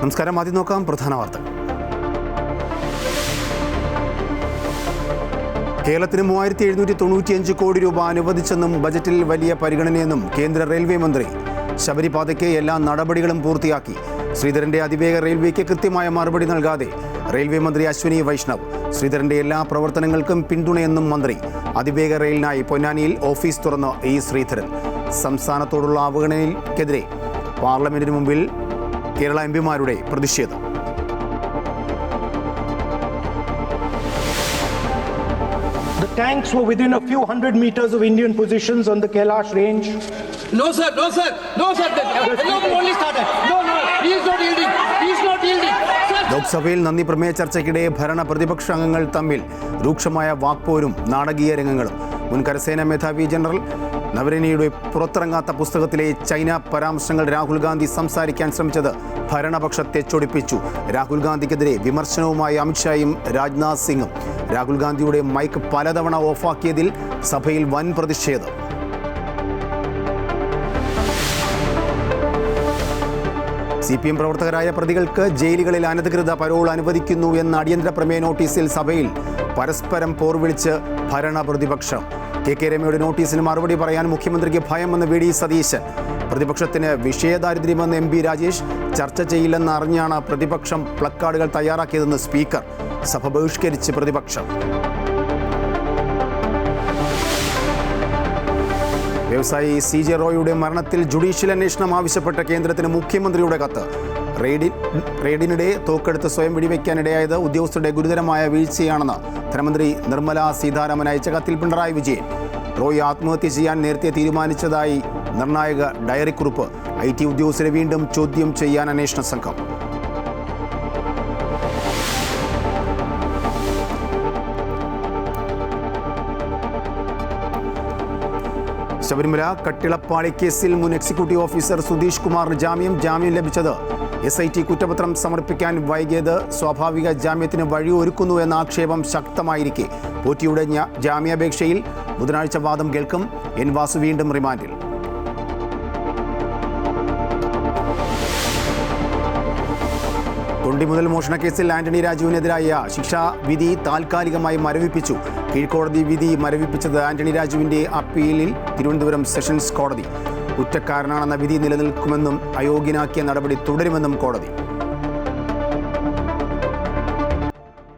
നമസ്കാരം. ആദ്യം നോക്കാം പ്രധാന വാർത്തകൾ. കേരളത്തിന് 3795 കോടി രൂപ അനുവദിച്ചെന്നും ബജറ്റിൽ വലിയ പരിഗണനയെന്നും കേന്ദ്ര റെയിൽവേ മന്ത്രി. ശബരിപാതയ്ക്ക് എല്ലാ നടപടികളും പൂർത്തിയാക്കി. ശ്രീധരന്റെ അതിവേഗ റെയിൽവേക്ക് കൃത്യമായ മറുപടി നൽകാതെ റെയിൽവേ മന്ത്രി അശ്വിനി വൈഷ്ണവ്. ശ്രീധരന്റെ എല്ലാ പ്രവർത്തനങ്ങൾക്കും പിന്തുണയെന്നും മന്ത്രി. അതിവേഗ റെയിലിനായി പൊന്നാനിയിൽ ഓഫീസ് തുറന്ന് ഇ ശ്രീധരൻ. സംസ്ഥാനത്തോടുള്ള അവഗണനയ്ക്കെതിരെ പാർലമെന്റിന് മുമ്പിൽ കേരള എംപിമാരുടെ പ്രതിഷേധം. The tanks were within a few hundred meters of Indian positions on the Kailash range. No, sir. No, only started. No, he is not yielding. ലോക്സഭയിൽ നന്ദി പ്രമേയ ചർച്ചയ്ക്കിടെ ഭരണ പ്രതിപക്ഷ അംഗങ്ങൾ തമ്മിൽ രൂക്ഷമായ വാക്പോരും നാടകീയ രംഗങ്ങളും. മുൻ കരസേനാ മേധാവി ജനറൽ നവരനിയുടെ പുറത്തിറങ്ങാത്ത പുസ്തകത്തിലെ ചൈന പരാമർശങ്ങൾ രാഹുൽ ഗാന്ധി സംസാരിക്കാൻ ശ്രമിച്ചത് ഭരണപക്ഷത്തെ ചൊടിപ്പിച്ചു. രാഹുൽ ഗാന്ധിക്കെതിരെ വിമർശനവുമായി അമിത്ഷായും രാജ്നാഥ് സിംഗും. രാഹുൽ ഗാന്ധിയുടെ മൈക്ക് പലതവണ ഓഫാക്കിയതിൽ സഭയിൽ വൻ പ്രതിഷേധം. CPM പ്രവർത്തകരായ പ്രതികൾക്ക് ജയിലുകളിൽ അനധികൃത പരോൾ അനുവദിക്കുന്നു എന്ന അടിയന്തര പ്രമേയ നോട്ടീസിൽ സഭയിൽ പരസ്പരം പോർവിളിച്ച് ഭരണ പ്രതിപക്ഷം. KK രമയുടെ നോട്ടീസിന് മറുപടി പറയാൻ മുഖ്യമന്ത്രിക്ക് ഭയമെന്ന് VD സതീശൻ. പ്രതിപക്ഷത്തിന് വിഷയദാരിദ്ര്യമെന്ന് MP രാജേഷ്. ചർച്ച ചെയ്യില്ലെന്ന് അറിഞ്ഞാണ് പ്രതിപക്ഷം പ്ലക്കാർഡുകൾ തയ്യാറാക്കിയതെന്ന് സ്പീക്കർ. സഭ ബഹിഷ്കരിച്ച് പ്രതിപക്ഷം. വ്യവസായി CJ റോയിയുടെ മരണത്തിൽ ജുഡീഷ്യൽ അന്വേഷണം ആവശ്യപ്പെട്ട കേന്ദ്രത്തിന് മുഖ്യമന്ത്രിയുടെ കത്ത്. റെയ്ഡിനിടെ തോക്കെടുത്ത് സ്വയം വെടിവെക്കാനിടയായത് ഉദ്യോഗസ്ഥരുടെ ഗുരുതരമായ വീഴ്ചയാണെന്ന് ധനമന്ത്രി നിർമ്മല സീതാരാമൻ അയച്ച കത്തിൽ പിണറായി വിജയൻ. റോയ് ആത്മഹത്യ ചെയ്യാൻ നേരത്തെ തീരുമാനിച്ചതായി നിർണായക ഡയറിക്കുറിപ്പ്. IT ഉദ്യോഗസ്ഥരെ വീണ്ടും ചോദ്യം ചെയ്യാൻ അന്വേഷണ സംഘം. ശബരിമല കട്ടിളപ്പാളി കേസിൽ മുൻ എക്സിക്യൂട്ടീവ് ഓഫീസർ സുധീഷ് കുമാറിന് ജാമ്യം ലഭിച്ചത്. SIT കുറ്റപത്രം സമർപ്പിക്കാൻ വൈകിയത് സ്വാഭാവിക ജാമ്യത്തിന് വഴിയൊരുക്കുന്നു എന്ന ആക്ഷേപം ശക്തമായിരിക്കെ പോറ്റിയുടെ ജാമ്യാപേക്ഷയിൽ ബുധനാഴ്ച വാദം കേൾക്കും. N വാസു വീണ്ടും റിമാൻഡിൽ. തൊണ്ടിമുതൽ മോഷണക്കേസിൽ ആന്റണി രാജുവിനെതിരായ ശിക്ഷാവിധി താൽക്കാലികമായി മരവിപ്പിച്ചു. കീഴ്ക്കോടതി വിധി മരവിപ്പിച്ചത് ആന്റണി രാജുവിന്റെ അപ്പീലിൽ തിരുവനന്തപുരം സെഷൻസ് കോടതി. കുറ്റക്കാരനാണെന്ന വിധി നിലനിൽക്കുമെന്നും അയോഗ്യനാക്കിയ നടപടി തുടരുമെന്നും കോടതി.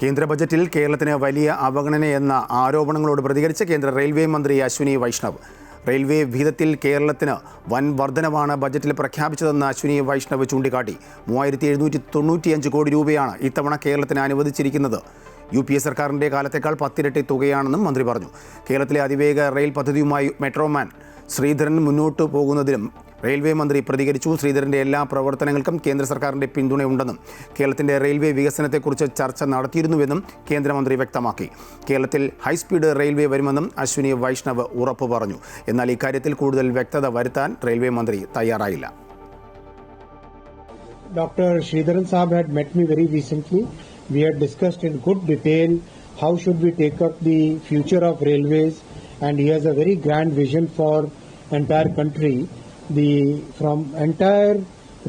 കേന്ദ്ര ബജറ്റിൽ കേരളത്തിന് വലിയ അവഗണനയെന്ന ആരോപണങ്ങളോട് പ്രതികരിച്ച കേന്ദ്ര റെയിൽവേ മന്ത്രി അശ്വിനി വൈഷ്ണവ്. റെയിൽവേ വിഹിതത്തിൽ കേരളത്തിന് വൻ വർധനവാണ് ബജറ്റിൽ പ്രഖ്യാപിച്ചതെന്ന് അശ്വിനി വൈഷ്ണവ് ചൂണ്ടിക്കാട്ടി. 3795 കോടി രൂപയാണ് ഇത്തവണ കേരളത്തിന് അനുവദിച്ചിരിക്കുന്നത്. UPA സർക്കാരിൻ്റെ കാലത്തേക്കാൾ 10 ഇരട്ടി തുകയാണെന്നും മന്ത്രി പറഞ്ഞു. കേരളത്തിലെ അതിവേഗ റെയിൽ പദ്ധതിയുമായി മെട്രോമാൻ ശ്രീധരൻ മുന്നോട്ട് പോകുന്നതിലും റെയിൽവേ മന്ത്രി പ്രതികരിച്ചു. ശ്രീധരൻ്റെ എല്ലാ പ്രവർത്തനങ്ങൾക്കും കേന്ദ്ര സർക്കാരിൻ്റെ പിന്തുണയുണ്ടെന്നും കേരളത്തിൻ്റെ റെയിൽവേ വികസനത്തെക്കുറിച്ച് ചർച്ച നടത്തിയിരുന്നുവെന്നും കേന്ദ്രമന്ത്രി വ്യക്തമാക്കി. കേരളത്തിൽ ഹൈസ്പീഡ് റെയിൽവേ വരുമെന്നും അശ്വിനി വൈഷ്ണവ് ഉറപ്പു പറഞ്ഞു. എന്നാൽ ഇക്കാര്യത്തിൽ കൂടുതൽ വ്യക്തത വരുത്താൻ റെയിൽവേ മന്ത്രി തയ്യാറായില്ല. Dr. Sridharan Saab had met me very recently. We had discussed in good detail how should we take up the future of railways, and he has a very grand vision for entire country. From entire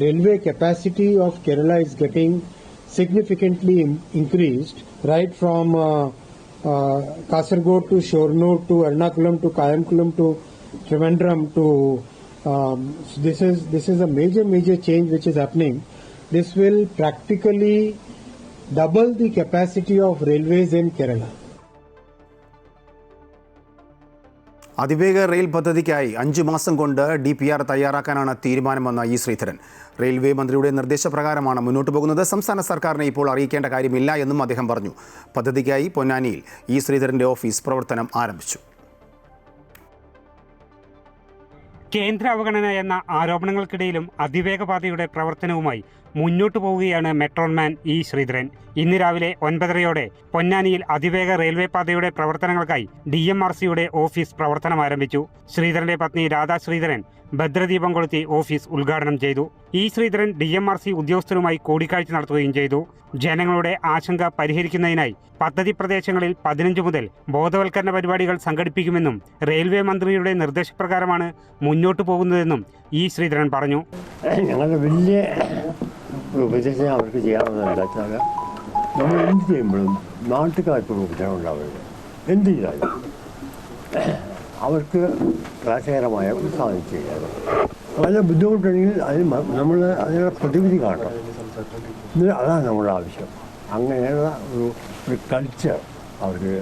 railway capacity of Kerala is getting significantly increased, right from Kasaragod to Shornur to Ernakulam to Kayamkulam to Trivandrum to so this is a major change which is happening. This will practically double the capacity of railways in Kerala. അതിവേഗ rail പദ്ധതിക്കായി 5 മാസം കൊണ്ട് DPR തയ്യാറാക്കാനാണ് തീരുമാനമെന്ന E Sreedharan. Railway മന്ത്രിയുടെ നിർദ്ദേശപ്രകാരമാണ് മുന്നോട്ട് പോകുന്നത്. സംസ്ഥാന സർക്കാരിനെ ഇപ്പോൾ അറിയിക്കേണ്ട കാര്യമില്ല എന്നും അദ്ദേഹം പറഞ്ഞു. പദ്ധതിക്കായി പൊന്നാനിയിൽ ഇ ശ്രീധരൻ്റെ ഓഫീസ് പ്രവർത്തനം ആരംഭിച്ചു. കേന്ദ്ര അവഗണന എന്ന ആരോപണങ്ങൾക്കിടയിലും അതിവേഗപാതയുടെ പ്രവർത്തനവുമായി മുന്നോട്ടു പോവുകയാണ് മെട്രോമാൻ ഇ ശ്രീധരൻ. ഇന്ന് രാവിലെ 9:30 പൊന്നാനിയിൽ അതിവേഗ റെയിൽവേ പാതയുടെ പ്രവർത്തനങ്ങൾക്കായി DMRCയുടെ ഓഫീസ് പ്രവർത്തനം ആരംഭിച്ചു. ശ്രീധരന്റെ പത്നി രാധാ ശ്രീധരൻ ഭദ്രദീപം കൊളുത്തി ഓഫീസ് ഉദ്ഘാടനം ചെയ്തു. ഇ ശ്രീധരൻ DMRC ഉദ്യോഗസ്ഥരുമായി കൂടിക്കാഴ്ച നടത്തുകയും ചെയ്തു. ജനങ്ങളുടെ ആശങ്ക പരിഹരിക്കുന്നതിനായി പദ്ധതി പ്രദേശങ്ങളിൽ 15 മുതൽ ബോധവൽക്കരണ പരിപാടികൾ സംഘടിപ്പിക്കുമെന്നും റെയിൽവേ മന്ത്രിയുടെ നിർദ്ദേശപ്രകാരമാണ് മുന്നോട്ടു പോകുന്നതെന്നും ഇ ശ്രീധരൻ പറഞ്ഞു. ഞങ്ങളുടെ വലിയ ഉപദേശം അവർക്ക് ചെയ്യാവുന്നത് എന്താ വെച്ചാൽ നമ്മൾ എന്ത് ചെയ്യുമ്പോഴും നാട്ടുകാർക്കൊരു ഉപചാരം ഉണ്ടാവരുത്. എന്ത് ചെയ്താലും അവർക്ക് ക്ലാശകരമായ ഒരു സാധനം ചെയ്യാതെ വളരെ ബുദ്ധിമുട്ടുണ്ടെങ്കിൽ നമ്മൾ അതിനുള്ള പ്രതിവിധി കാണണം. അതാണ് നമ്മുടെ ആവശ്യം. അങ്ങനെയുള്ള ഒരു കൾച്ചർ അവർക്ക്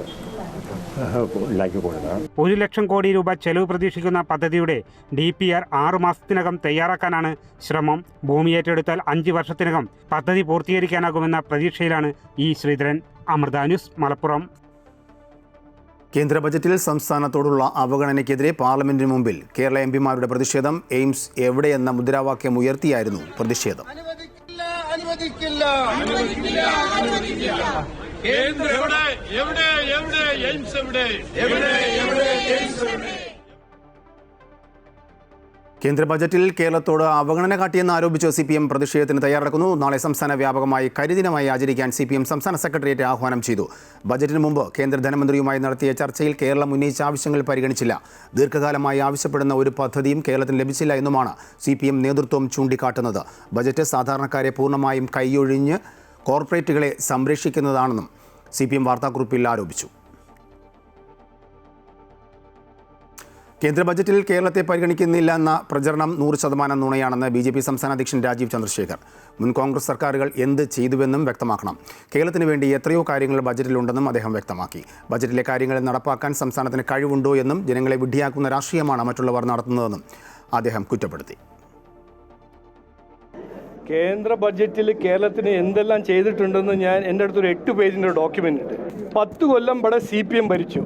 ഉണ്ടാക്കി കൊടുക്കണം. 1 ലക്ഷം കോടി രൂപ ചെലവ് പ്രതീക്ഷിക്കുന്ന പദ്ധതിയുടെ DPR 6 മാസത്തിനകം തയ്യാറാക്കാനാണ് ശ്രമം. ഭൂമി ഏറ്റെടുത്താൽ 5 വർഷത്തിനകം പദ്ധതി പൂർത്തീകരിക്കാനാകുമെന്ന പ്രതീക്ഷയിലാണ് ഇ. ശ്രീധരൻ. അമൃത ന്യൂസ്, മലപ്പുറം. കേന്ദ്ര ബജറ്റിൽ സംസ്ഥാനത്തോടുള്ള അവഗണനയ്ക്കെതിരെ പാർലമെന്റിന് മുമ്പിൽ കേരള എംപിമാരുടെ പ്രതിഷേധം. എയിംസ് എവിടെയെന്ന മുദ്രാവാക്യം ഉയർത്തിയായിരുന്നു പ്രതിഷേധം. കേന്ദ്ര ബജറ്റിൽ കേരളത്തോട് അവഗണന കാട്ടിയെന്ന് ആരോപിച്ച് CPM പ്രതിഷേധത്തിന് തയ്യാറെടുക്കുന്നു. നാളെ സംസ്ഥാന വ്യാപകമായി കരിദിനമായി ആചരിക്കാൻ CPM സംസ്ഥാന സെക്രട്ടേറിയറ്റ് ആഹ്വാനം ചെയ്തു. ബജറ്റിന് മുമ്പ് കേന്ദ്ര ധനമന്ത്രിയുമായി നടത്തിയ ചർച്ചയിൽ കേരളം ഉന്നയിച്ച ആവശ്യങ്ങൾ പരിഗണിച്ചില്ല. ദീർഘകാലമായി ആവശ്യപ്പെടുന്ന ഒരു പദ്ധതിയും കേരളത്തിന് ലഭിച്ചില്ല എന്നുമാണ് CPM നേതൃത്വം ചൂണ്ടിക്കാട്ടുന്നത്. ബജറ്റ് സാധാരണക്കാരെ പൂർണ്ണമായും കൈയൊഴിഞ്ഞ് കോർപ്പറേറ്റുകളെ സംരക്ഷിക്കുന്നതാണെന്നും CPM വാർത്താക്കുറിപ്പിൽ ആരോപിച്ചു. കേന്ദ്ര ബജറ്റിൽ കേരളത്തെ പരിഗണിക്കുന്നില്ല എന്ന പ്രചരണം 100% നുണയാണെന്ന് BJP സംസ്ഥാന അധ്യക്ഷൻ രാജീവ് ചന്ദ്രശേഖർ. മുൻ കോൺഗ്രസ് സർക്കാരുകൾ എന്ത് ചെയ്തുവെന്നും വ്യക്തമാക്കണം. കേരളത്തിന് വേണ്ടി എത്രയോ കാര്യങ്ങൾ ബജറ്റിലുണ്ടെന്നും അദ്ദേഹം വ്യക്തമാക്കി. ബജറ്റിലെ കാര്യങ്ങൾ നടപ്പാക്കാൻ സംസ്ഥാനത്തിന് കഴിവുണ്ടോ എന്നും ജനങ്ങളെ വിഡ്ഢിയാക്കുന്ന രാഷ്ട്രീയമാണ് മറ്റുള്ളവർ നടത്തുന്നതെന്നും അദ്ദേഹം കുറ്റപ്പെടുത്തി. കേന്ദ്ര ബജറ്റിൽ കേരളത്തിന് എന്തെല്ലാം ചെയ്തിട്ടുണ്ടെന്ന് എൻ്റെ അടുത്തൊരു 8 പേജിൻ്റെ ഡോക്യുമെൻ്റ് ഉണ്ട്. 10 കൊല്ലം ഇവിടെ CPM ഭരിച്ചു.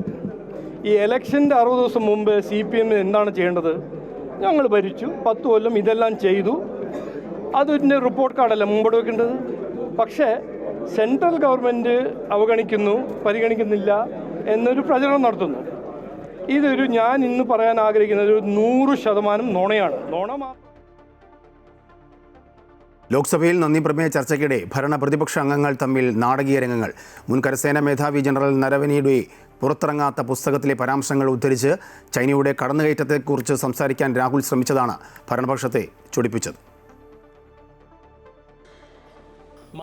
ഈ ഇലക്ഷൻ്റെ 60 ദിവസം മുമ്പ് CPM എന്താണ് ചെയ്യേണ്ടത്? ഞങ്ങൾ ഭരിച്ചു 10 കൊല്ലം, ഇതെല്ലാം ചെയ്തു. അതിൻ്റെ റിപ്പോർട്ട് കാർഡല്ല മുമ്പോട്ട് വെക്കേണ്ടത്. പക്ഷേ സെൻട്രൽ ഗവൺമെൻറ് അവഗണിക്കുന്നു, പരിഗണിക്കുന്നില്ല എന്നൊരു പ്രചരണം നടത്തുന്നു. ഞാൻ ഇന്ന് പറയാൻ ആഗ്രഹിക്കുന്നത് ഒരു 100% നുണയാണ്. ലോക്സഭയിൽ നന്ദി പ്രമേയ ചർച്ചയ്ക്കിടെ ഭരണ പ്രതിപക്ഷ അംഗങ്ങൾ തമ്മിൽ നാടകീയ രംഗങ്ങൾ. മുൻ കരസേനാ മേധാവി ജനറൽ നരവനെയുടെ പുറത്തിറങ്ങാത്ത പുസ്തകത്തിലെ പരാമർശങ്ങൾ ഉദ്ധരിച്ച് ചൈനയുടെ കടന്നുകയറ്റത്തെക്കുറിച്ച് സംസാരിക്കാൻ രാഹുൽ ശ്രമിച്ചതാണ് ഭരണപക്ഷത്തെ ചൊടിപ്പിച്ചത്.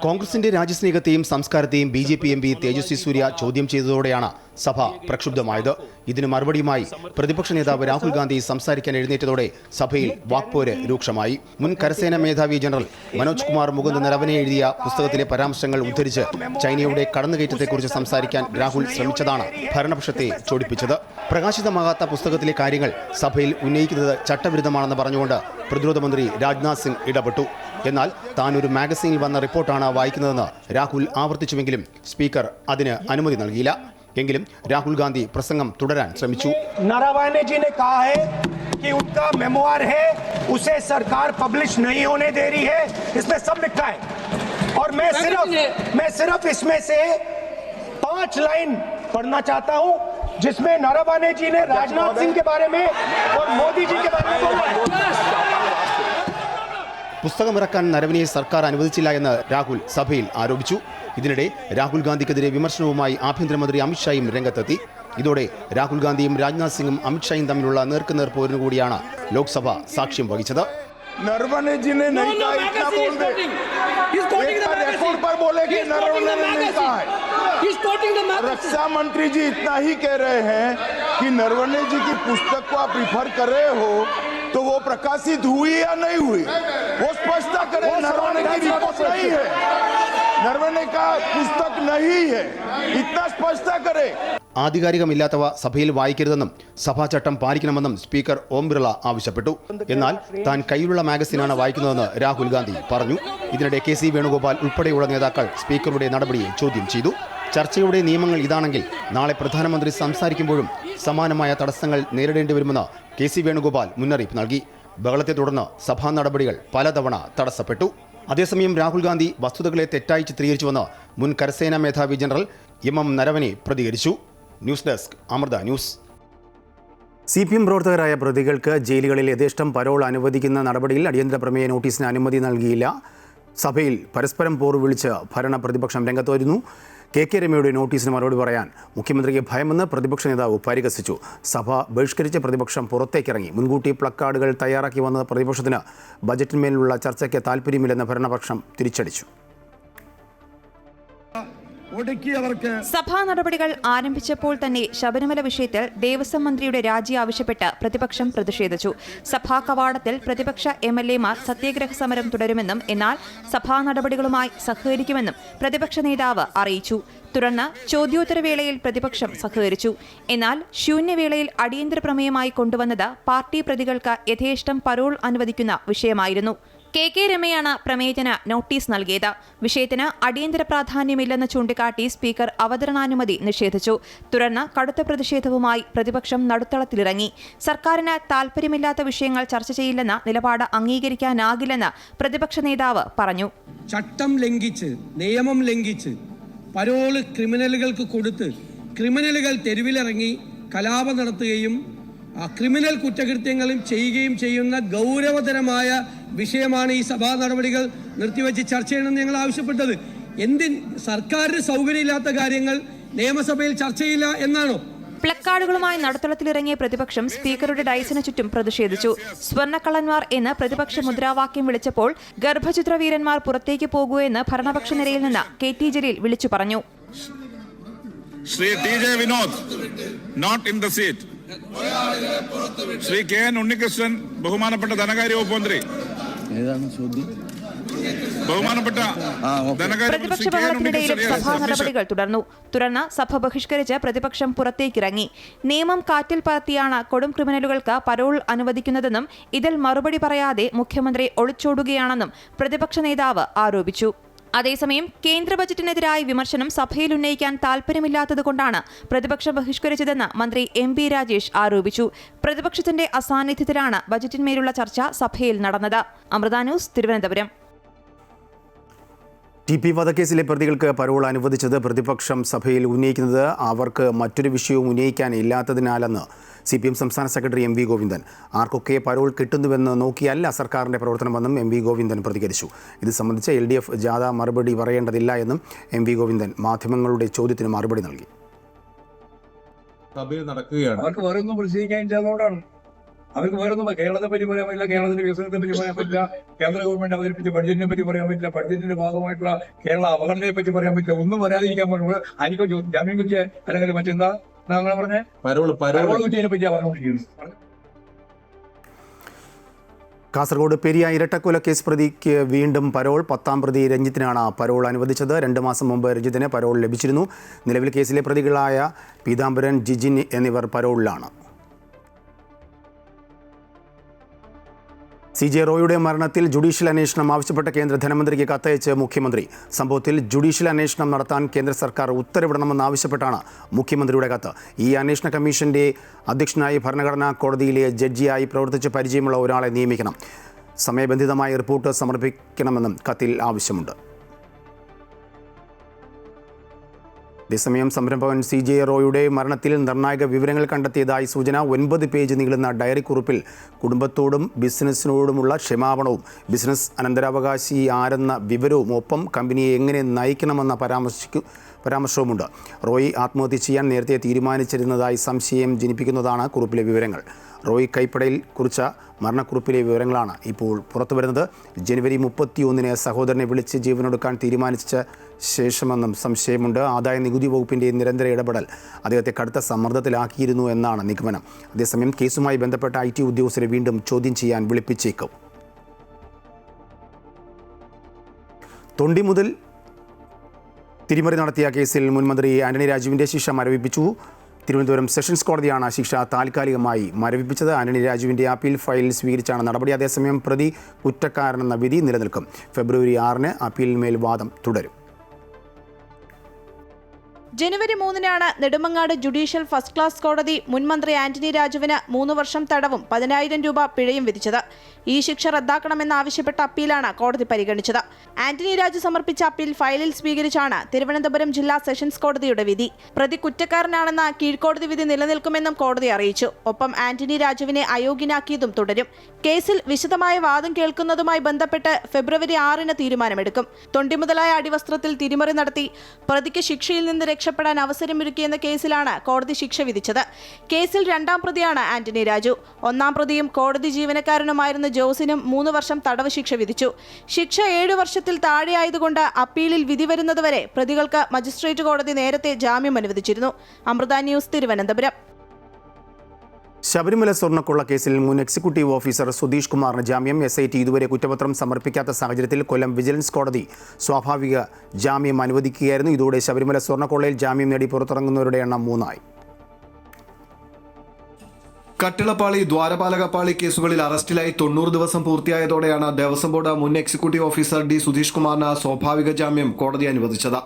കോൺഗ്രസിന്റെ രാജ്യസ്നേഹത്തെയും സംസ്കാരത്തെയും BJP MP തേജസ്വി സൂര്യ ചോദ്യം ചെയ്തതോടെയാണ് സഭ പ്രക്ഷുബ്ധമായത്. ഇതിന് മറുപടിയുമായി പ്രതിപക്ഷ നേതാവ് രാഹുൽ ഗാന്ധി സംസാരിക്കാൻ എഴുന്നേറ്റതോടെ സഭയിൽ വാക്പോര് രൂക്ഷമായി. മുൻ കരസേനാ മേധാവി ജനറൽ മനോജ് കുമാർ മുകുന്ദ് നരവനെ എഴുതിയ പുസ്തകത്തിലെ പരാമർശങ്ങൾ ഉദ്ധരിച്ച് ചൈനയുടെ കടന്നുകയറ്റത്തെക്കുറിച്ച് സംസാരിക്കാൻ രാഹുൽ ശ്രമിച്ചതാണ് ഭരണപക്ഷത്തെ ചൊടിപ്പിച്ചത്. പ്രകാശിതമാകാത്ത പുസ്തകത്തിലെ കാര്യങ്ങൾ സഭയിൽ ഉന്നയിക്കുന്നത് ചട്ടവിരുദ്ധമാണെന്ന് പറഞ്ഞുകൊണ്ട് പ്രതിരോധ മന്ത്രി രാജ്നാഥ് സിംഗ് ഇടപെട്ടു. എന്നാൽ താൻ ഒരു മാഗസീനിൽ വന്ന റിപ്പോർട്ടാണ് വായിക്കുന്നതെന്ന് രാഹുൽ ആവർത്തിച്ചുവെങ്കിലും സ്പീക്കർ അതിന് അനുമതി നൽകിയില്ല. എങ്കിലും രാഹുൽ ഗാന്ധി പ്രസംഗം തുടരാൻ ശ്രമിച്ചു. नारावाने जी ने कहा है कि उनका मेमोआर है, उसे सरकार पब्लिश नहीं होने दे रही है, इसमें सब लिखा है. और मैं सिर्फ इसमें से 5 लाइन पढ़ना चाहता हूं जिसमें नारावाने जी ने राजनाथ सिंह के बारे में और मोदी जी के बारे में बोला है. പുസ്തകമിറക്കാൻ നരവനെ സർക്കാർ അനുവദിച്ചില്ല എന്ന് രാഹുൽ സഭയിൽ ആരോപിച്ചു. ഇതിനിടെ രാഹുൽ ഗാന്ധിക്കെതിരെ വിമർശനവുമായി ആഭ്യന്തരമന്ത്രി അമിത്ഷായും രംഗത്തെത്തി. ഇതോടെ രാഹുൽ ഗാന്ധിയും രാജ്നാഥ് സിംഗും അമിത്ഷായും തമ്മിലുള്ള നേർക്കുനേർ പോരിനു കൂടിയാണ് ലോക്സഭ സാക്ഷ്യം വഹിച്ചത്. नरवणे जी ने नहीं कहा, इतना बोल दे। रिकॉर्ड पर बोले कि नरवणे ने नहीं कहा है। रक्षा मंत्री जी इतना ही कह रहे हैं कि नरवणे जी की पुस्तक को आप रिफर कर रहे हो तो वो प्रकाशित हुई या नहीं हुई, वो स्पष्ट करें. नरवणे की रिपोर्ट नहीं है, नरवणे का पुस्तक नहीं है, इतना स्पष्ट करे. ആധികാരികമില്ലാത്തവ സഭയിൽ വായിക്കരുതെന്നും സഭാചട്ടം പാലിക്കണമെന്നും സ്പീക്കർ ഓം ബിർള ആവശ്യപ്പെട്ടു. എന്നാൽ താൻ കയ്യിലുള്ള മാഗസിനാണ് വായിക്കുന്നതെന്ന് രാഹുൽ ഗാന്ധി പറഞ്ഞു. ഇതിനിടെ KC വേണുഗോപാൽ ഉൾപ്പെടെയുള്ള നേതാക്കൾ സ്പീക്കറുടെ നടപടിയെ ചോദ്യം ചെയ്തു. ചർച്ചയുടെ നിയമങ്ങൾ ഇതാണെങ്കിൽ നാളെ പ്രധാനമന്ത്രി സംസാരിക്കുമ്പോഴും സമാനമായ തടസ്സങ്ങൾ നേരിടേണ്ടി വരുമെന്ന് KC വേണുഗോപാൽ മുന്നറിയിപ്പ് നൽകി. ബഹളത്തെ തുടർന്ന് സഭാ നടപടികൾ പലതവണ തടസ്സപ്പെട്ടു. അതേസമയം രാഹുൽ ഗാന്ധി വസ്തുതകളെ തെറ്റായി ചിത്രീകരിച്ചുവെന്ന് മുൻ കരസേനാ മേധാവി ജനറൽ MM നരവനെ പ്രതികരിച്ചു. News desk, Amrita news. CPM പ്രവർത്തകരായ പ്രതികൾക്ക് ജയിലുകളിൽ യഥേഷ്ടം പരോൾ അനുവദിക്കുന്ന നടപടിയിൽ അടിയന്തര പ്രമേയ നോട്ടീസിന് അനുമതി നൽകിയില്ല. സഭയിൽ പരസ്പരം പോർ വിളിച്ച് ഭരണ പ്രതിപക്ഷം രംഗത്ത് വരുന്നു. കെ രമയുടെ നോട്ടീസിന് മറുപടി പറയാൻ മുഖ്യമന്ത്രിക്ക് ഭയമെന്ന് പ്രതിപക്ഷ നേതാവ് പരിഹസിച്ചു. സഭ ബഹിഷ്കരിച്ച് പ്രതിപക്ഷം പുറത്തേക്കിറങ്ങി. മുൻകൂട്ടി പ്ലക്കാർഡുകൾ തയ്യാറാക്കി വന്ന പ്രതിപക്ഷത്തിന് ബജറ്റിന്മേലുള്ള ചർച്ചയ്ക്ക് താൽപ്പര്യമില്ലെന്ന് ഭരണപക്ഷം തിരിച്ചടിച്ചു. സഭാ നടപടികൾ ആരംഭിച്ചപ്പോൾ തന്നെ ശബരിമല വിഷയത്തിൽ ദേവസ്വം മന്ത്രിയുടെ രാജി ആവശ്യപ്പെട്ട് പ്രതിപക്ഷം പ്രതിഷേധിച്ചു. സഭാ കവാടത്തിൽ പ്രതിപക്ഷ MLA-മാർ സത്യാഗ്രഹ സമരം തുടരുമെന്നും എന്നാൽ സഭാ നടപടികളുമായി സഹകരിക്കുമെന്നും പ്രതിപക്ഷ നേതാവ് അറിയിച്ചു. തുടർന്ന് ചോദ്യോത്തരവേളയിൽ പ്രതിപക്ഷം സഹകരിച്ചു. എന്നാൽ ശൂന്യവേളയിൽ അടിയന്തര പ്രമേയമായി കൊണ്ടുവന്നത് പാർട്ടി പ്രതികൾക്ക് യഥേഷ്ടം പരോൾ അനുവദിക്കുന്ന വിഷയമായിരുന്നു. കെ രമയാണ് പ്രമേയത്തിന് നോട്ടീസ് നൽകിയത്. വിഷയത്തിന് അടിയന്തര പ്രാധാന്യമില്ലെന്ന് ചൂണ്ടിക്കാട്ടി സ്പീക്കർ അവതരണാനുമതി നിഷേധിച്ചു. തുടർന്ന് കടുത്ത പ്രതിഷേധവുമായി പ്രതിപക്ഷം നടുത്തളത്തിലിറങ്ങി. സർക്കാരിന് താൽപ്പര്യമില്ലാത്ത വിഷയങ്ങൾ ചർച്ച ചെയ്യില്ലെന്ന നിലപാട് അംഗീകരിക്കാനാകില്ലെന്ന് പ്രതിപക്ഷ നേതാവ് പറഞ്ഞു. ചട്ടം ലംഘിച്ച്, നിയമം ലംഘിച്ച് പരോള് ക്രിമിനലുകൾക്ക് കൊടുത്ത് ക്രിമിനലുകൾ തെരുവിലിറങ്ങി കലാപം നടത്തുകയും ക്രിമിനൽ കുറ്റകൃത്യങ്ങളും ചെയ്യുകയും ചെയ്യുന്ന ഗൗരവതരമായ വിഷയമാണ് ഈ സഭാ നടപടികൾ നിർത്തിവെച്ച് ചർച്ച ചെയ്യണമെന്ന് ഞങ്ങൾ ആവശ്യപ്പെട്ടത്. സർക്കാരിന് സൗകര്യമില്ലാത്ത കാര്യങ്ങൾ നിയമസഭയിൽ ചർച്ച ചെയ്യില്ല എന്നാണോ? പ്ലക്കാർഡുകളുമായി നടുത്തളത്തിലിറങ്ങിയ പ്രതിപക്ഷം സ്പീക്കറുടെ ഡയസിന് ചുറ്റും പ്രതിഷേധിച്ചു. സ്വർണ്ണക്കള്ളന്മാർ എന്ന് പ്രതിപക്ഷ മുദ്രാവാക്യം വിളിച്ചപ്പോൾ ഗർഭചിത്രവീരന്മാർ പുറത്തേക്ക് പോകൂ എന്ന് ഭരണപക്ഷ നിരയിൽ നിന്ന് KT ജലീൽ വിളിച്ചു പറഞ്ഞു. Shri TJ Vinod not in the seat. Shri KN Unnikrishnan ബഹുമാനപ്പെട്ട ധനകാര്യ വകുപ്പ് മന്ത്രി. പ്രതിപക്ഷ ബഹളത്തിനിടയിലും സഭാ നടപടികൾ തുടർന്നു. തുടർന്ന് സഭ ബഹിഷ്കരിച്ച് പ്രതിപക്ഷം പുറത്തേക്കിറങ്ങി. നിയമം കാറ്റിൽ പറത്തിയാണ് കൊടും ക്രിമിനലുകൾക്ക് പരോൾ അനുവദിക്കുന്നതെന്നും ഇതിൽ മറുപടി പറയാതെ മുഖ്യമന്ത്രി ഒളിച്ചോടുകയാണെന്നും പ്രതിപക്ഷ നേതാവ് ആരോപിച്ചു. അതേസമയം കേന്ദ്ര ബജറ്റിനെതിരായ വിമർശനം സഭയിൽ ഉന്നയിക്കാൻ താൽപ്പര്യമില്ലാത്തതുകൊണ്ടാണ് പ്രതിപക്ഷം ബഹിഷ്കരിച്ചതെന്ന് മന്ത്രി MB രാജേഷ് ആരോപിച്ചു. പ്രതിപക്ഷത്തിന്റെ അസാന്നിധ്യത്തിലാണ് ബജറ്റിന്മേലുള്ള ചർച്ച സഭയിൽ നടന്നത്. അമൃത ന്യൂസ്, തിരുവനന്തപുരം. TP വധക്കേസിലെ പ്രതികൾക്ക് പരോൾ അനുവദിച്ചത് പ്രതിപക്ഷം സഭയിൽ ഉന്നയിക്കുന്നത് അവർക്ക് മറ്റൊരു വിഷയവും ഉന്നയിക്കാനില്ലാത്തതിനാലെന്ന് CPM സംസ്ഥാന സെക്രട്ടറി MV ഗോവിന്ദൻ. ആർക്കൊക്കെ പരോൾ കിട്ടുന്നുവെന്ന് നോക്കിയല്ല സർക്കാരിൻ്റെ പ്രവർത്തനമെന്നും MV ഗോവിന്ദൻ പ്രതികരിച്ചു. ഇത് സംബന്ധിച്ച് LDF ജാഥ മറുപടി പറയേണ്ടതില്ല എന്നും MV ഗോവിന്ദൻ മാധ്യമങ്ങളുടെ ചോദ്യത്തിന് മറുപടി നൽകി. സഭയിൽ നടക്കുകയാണ്. അവർക്ക് വേറൊന്നും പ്രതിഷേധിക്കാൻ അവർക്ക് വേറൊന്നും കേരളത്തെ പറ്റി പറയാൻ പറ്റില്ല, കേരളത്തിന്റെ വികസനത്തെ പറ്റി പറയാൻ പറ്റില്ല, കേന്ദ്ര ഗവൺമെന്റ് അവതരിപ്പിച്ച ബഡ്ജറ്റിനെ പറ്റി പറയാൻ പറ്റില്ല, ബഡ്ജറ്റിന്റെ ഭാഗമായിട്ടുള്ള കേരള അവഗണനയെ പറ്റി പറയാൻ പറ്റില്ല. ഒന്നും വരാതിരിക്കാൻ പറഞ്ഞു. അതിനോ ജാമ്യം കുറ്റിയെ അല്ലെങ്കിൽ മറ്റെന്താ അങ്ങനെ പറഞ്ഞേ പരോൾ കുറ്റിയെ പറ്റിയാ പറഞ്ഞുകൊണ്ടിരിക്കുന്നത്. കാസർഗോഡ് പെരിയ ഇരട്ടക്കൊലക്കേസ് പ്രതിക്ക് വീണ്ടും പരോൾ. 10ാം പ്രതി രഞ്ജിത്തിനാണ് പരോൾ അനുവദിച്ചത്. 2 മാസം മുമ്പ് രഞ്ജിത്തിന് പരോൾ ലഭിച്ചിരുന്നു. നിലവിൽ കേസിലെ പ്രതികളായ പീതാംബരൻ, ജിജിൻ എന്നിവർ പരോളിലാണ്. CJ റോയിയുടെ മരണത്തിൽ ജുഡീഷ്യൽ അന്വേഷണം ആവശ്യപ്പെട്ട കേന്ദ്ര ധനമന്ത്രിക്ക് കത്തയച്ച് മുഖ്യമന്ത്രി. സംഭവത്തിൽ ജുഡീഷ്യൽ അന്വേഷണം നടത്താൻ കേന്ദ്ര സർക്കാർ ഉത്തരവിടണമെന്നാവശ്യപ്പെട്ടാണ് മുഖ്യമന്ത്രിയുടെ കത്ത്. ഈ അന്വേഷണ കമ്മീഷന്റെ അധ്യക്ഷനായി ഭരണഘടനാ കോടതിയിലെ ജഡ്ജിയായി പ്രവർത്തിച്ച് പരിചയമുള്ള ഒരാളെ നിയമിക്കണം. സമയബന്ധിതമായി റിപ്പോർട്ട് സമർപ്പിക്കണമെന്നും കത്തിൽ ആവശ്യമുണ്ട്. അതേസമയം സംരംഭകൻ CJ റോയിയുടെ മരണത്തിൽ നിർണായക വിവരങ്ങൾ കണ്ടെത്തിയതായി സൂചന. 9 പേജ് നീളുന്ന ഡയറി കുറിപ്പിൽ കുടുംബത്തോടും ബിസിനസ്സിനോടുമുള്ള ക്ഷമാപണവും ബിസിനസ് അനന്തരാവകാശി ആരെന്ന വിവരവും ഒപ്പം കമ്പനിയെ എങ്ങനെ നയിക്കണമെന്ന പരാമർശവുമുണ്ട്. റോയി ആത്മഹത്യ ചെയ്യാൻ നേരത്തെ തീരുമാനിച്ചിരുന്നതായി സംശയം ജനിപ്പിക്കുന്നതാണ് കുറിപ്പിലെ വിവരങ്ങൾ. റോയി കൈപ്പടയിൽ കുറിച്ച മരണക്കുറിപ്പിലെ വിവരങ്ങളാണ് ഇപ്പോൾ പുറത്തുവരുന്നത്. ജനുവരി 31-ന് സഹോദരനെ വിളിച്ച് ജീവനൊടുക്കാൻ തീരുമാനിച്ച ശേഷമെന്നും സംശയമുണ്ട്. ആദായ നികുതി വകുപ്പിൻ്റെ നിരന്തര ഇടപെടൽ അദ്ദേഹത്തെ കടുത്ത സമ്മർദ്ദത്തിലാക്കിയിരുന്നു എന്നാണ് നിഗമനം. അതേസമയം കേസുമായി ബന്ധപ്പെട്ട IT ഉദ്യോഗസ്ഥരെ വീണ്ടും ചോദ്യം ചെയ്യാൻ വിളിപ്പിച്ചേക്കും. തൊണ്ടി മുതൽ തിരിമറി നടത്തിയ കേസിൽ മുൻമന്ത്രി ആന്റണി രാജുവിൻ്റെ ശിക്ഷ മരവിപ്പിച്ചു. തിരുവനന്തപുരം സെഷൻസ് കോടതിയാണ് ശിക്ഷ താൽക്കാലികമായി മരവിപ്പിച്ചത്. ആന്റണി രാജുവിൻ്റെ അപ്പീൽ ഫയൽ സ്വീകരിച്ചാണ് നടപടി. അതേസമയം പ്രതി കുറ്റക്കാരനെന്ന വിധി നിലനിൽക്കും. ഫെബ്രുവരി 6-ന് അപ്പീലിന്മേൽ വാദം തുടരും. ജനുവരി 3-നാണ് നെടുമങ്ങാട് ജുഡീഷ്യൽ ഫസ്റ്റ് ക്ലാസ് കോടതി മുൻമന്ത്രി ആന്റണി രാജുവിന് 3 വർഷം തടവും 10,000 രൂപ പിഴയും വിധിച്ചത്. ഈ ശിക്ഷ റദ്ദാക്കണമെന്നാവശ്യപ്പെട്ട അപ്പീലാണ് കോടതി പരിഗണിച്ചത്. ആന്റണി രാജു സമർപ്പിച്ച അപ്പീൽ ഫയലിൽ സ്വീകരിച്ചാണ് തിരുവനന്തപുരം ജില്ലാ സെഷൻസ് കോടതിയുടെ വിധി. പ്രതി കുറ്റക്കാരനാണെന്ന കീഴ്ക്കോടതി വിധി നിലനിൽക്കുമെന്നും കോടതി അറിയിച്ചു. ഒപ്പം ആന്റണി രാജുവിനെ അയോഗ്യനാക്കിയതും തുടരും. കേസിൽ വിശദമായ വാദം കേൾക്കുന്നതുമായി ബന്ധപ്പെട്ട് ഫെബ്രുവരി 6-ന് തീരുമാനമെടുക്കും. തൊണ്ടി മുതലായ അടിവസ്ത്രത്തിൽ തിരിമറി നടത്തി പ്രതിക്ക് ശിക്ഷയിൽ നിന്ന് രക്ഷപ്പെടാൻ അവസരമൊരുക്കിയെന്ന കേസിലാണ് കോടതി ശിക്ഷ വിധിച്ചത്. കേസിൽ 2ാം പ്രതിയാണ് ആന്റണി രാജു. 1ാം പ്രതിയും കോടതി ജീവനക്കാരനുമായിരുന്ന ജോസിനും 3 വർഷം തടവ് ശിക്ഷ വിധിച്ചു. ശിക്ഷ 7 വർഷത്തിൽ താഴെയായതുകൊണ്ട് അപ്പീലിൽ വിധി വരുന്നതുവരെ പ്രതികൾക്ക് മജിസ്ട്രേറ്റ് കോടതി നേരത്തെ ജാമ്യം അനുവദിച്ചിരുന്നു. അമൃത ന്യൂസ്, തിരുവനന്തപുരം. ശബരിമല സ്വർണ്ണക്കൊള്ള കേസിൽ മുൻ എക്സിക്യൂട്ടീവ് ഓഫീസർ സുധീഷ് കുമാറിന് ജാമ്യം. SIT ഇതുവരെ കുറ്റപത്രം സമർപ്പിക്കാത്ത സാഹചര്യത്തിൽ കൊല്ലം വിജിലൻസ് കോടതി സ്വാഭാവിക ജാമ്യം അനുവദിക്കുകയായിരുന്നു. ഇതോടെ ശബരിമല സ്വർണ്ണക്കൊള്ളയിൽ ജാമ്യം നേടി പുറത്തിറങ്ങുന്നവരുടെ എണ്ണം 3 കട്ടിളപ്പാളി, ദ്വാരപാലകപ്പാളി കേസുകളിൽ അറസ്റ്റിലായി 90 ദിവസം പൂർത്തിയായതോടെയാണ് ദേവസ്വം ബോർഡ് മുൻ എക്സിക്യൂട്ടീവ് ഓഫീസർ D സുധീഷ് കുമാറിന് സ്വാഭാവിക ജാമ്യം കോടതി അനുവദിച്ചത്.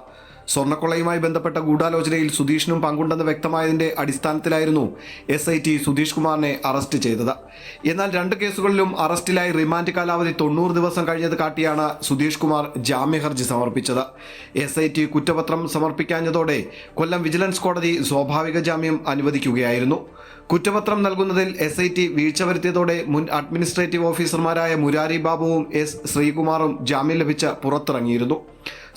സ്വർണ്ണക്കൊള്ളയുമായി ബന്ധപ്പെട്ട ഗൂഢാലോചനയിൽ സുധീഷിനും പങ്കുണ്ടെന്ന് വ്യക്തമായതിന്റെ അടിസ്ഥാനത്തിലായിരുന്നു SIT സുധീഷ് കുമാറിനെ അറസ്റ്റ് ചെയ്തത്. എന്നാൽ 2 കേസുകളിലും അറസ്റ്റിലായി റിമാൻഡ് കാലാവധി 90 ദിവസം കഴിഞ്ഞത് കാട്ടിയാണ് സുധീഷ് കുമാർ ജാമ്യഹർജി സമർപ്പിച്ചത്. SIT കുറ്റപത്രം സമർപ്പിക്കാഞ്ഞതോടെ കൊല്ലം വിജിലൻസ് കോടതി സ്വാഭാവിക ജാമ്യം അനുവദിക്കുകയായിരുന്നു. കുറ്റപത്രം നൽകുന്നതിൽ SIT വീഴ്ച വരുത്തിയതോടെ മുൻ അഡ്മിനിസ്ട്രേറ്റീവ് ഓഫീസർമാരായ മുരാരി ബാബുവും S ശ്രീകുമാറും ജാമ്യം ലഭിച്ച് പുറത്തിറങ്ങിയിരുന്നു.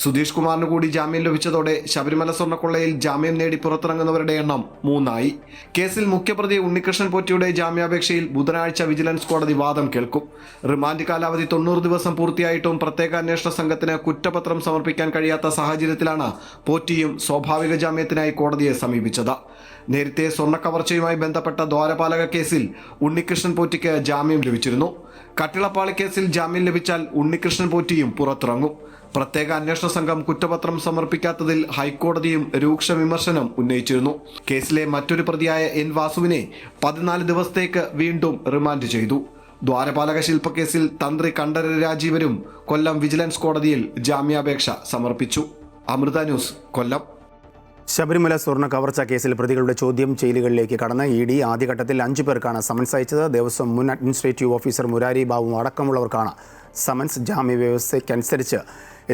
സുധീഷ് കുമാറിന് കൂടി ജാമ്യം ലഭിച്ചതോടെ ശബരിമല സ്വർണ്ണക്കൊള്ളയിൽ ജാമ്യം നേടി പുറത്തിറങ്ങുന്നവരുടെ എണ്ണം 3 കേസിൽ മുഖ്യപ്രതി ഉണ്ണികൃഷ്ണൻ പോറ്റിയുടെ ജാമ്യാപേക്ഷയിൽ ബുധനാഴ്ച വിജിലൻസ് കോടതി വാദം കേൾക്കും. റിമാൻഡ് കാലാവധി 90 ദിവസം പൂർത്തിയായിട്ടും പ്രത്യേക അന്വേഷണ സംഘത്തിന് കുറ്റപത്രം സമർപ്പിക്കാൻ കഴിയാത്ത സാഹചര്യത്തിലാണ് പോറ്റിയും സ്വാഭാവിക ജാമ്യത്തിനായി കോടതിയെ സമീപിച്ചത്. നേരത്തെ സ്വർണ്ണക്കവർച്ചയുമായി ബന്ധപ്പെട്ട ദ്വാരപാലക കേസിൽ ഉണ്ണികൃഷ്ണൻ പോറ്റിക്ക് ജാമ്യം ലഭിച്ചിരുന്നു. കട്ടിളപ്പാളി കേസിൽ ജാമ്യം ലഭിച്ചാൽ ഉണ്ണികൃഷ്ണൻ പോറ്റിയും പുറത്തിറങ്ങും. പ്രത്യേക അന്വേഷണ സംഘം കുറ്റപത്രം സമർപ്പിക്കാത്തതിൽ ഹൈക്കോടതിയും രൂക്ഷ വിമർശനം ഉന്നയിച്ചിരുന്നു. കേസിലെ മറ്റൊരു പ്രതിയായ N വാസുവിനെ 14 ദിവസത്തേക്ക് വീണ്ടും റിമാൻഡ് ചെയ്തു. ദ്വാരപാലക ശില്പക്കേസിൽ തന്ത്രി കണ്ഠരര് രാജീവരും കൊല്ലം വിജിലൻസ് കോടതിയിൽ ജാമ്യാപേക്ഷ സമർപ്പിച്ചു. അമൃത ന്യൂസ്, കൊല്ലം. ശബരിമല സ്വർണ്ണ കവർച്ച കേസിൽ പ്രതികളുടെ ചോദ്യം ചെയ്യലുകളിലേക്ക് കടന്ന ED ആദ്യഘട്ടത്തിൽ 5 പേർക്കാണ് സമൻസ് അയച്ചത്. ദേവസ്വം മുൻ അഡ്മിനിസ്ട്രേറ്റീവ് ഓഫീസർ മുരാരി ബാബു അടക്കമുള്ളവർക്കാണ് സമൻസ്. ജാമ്യവ്യവസ്ഥയ്ക്കനുസരിച്ച്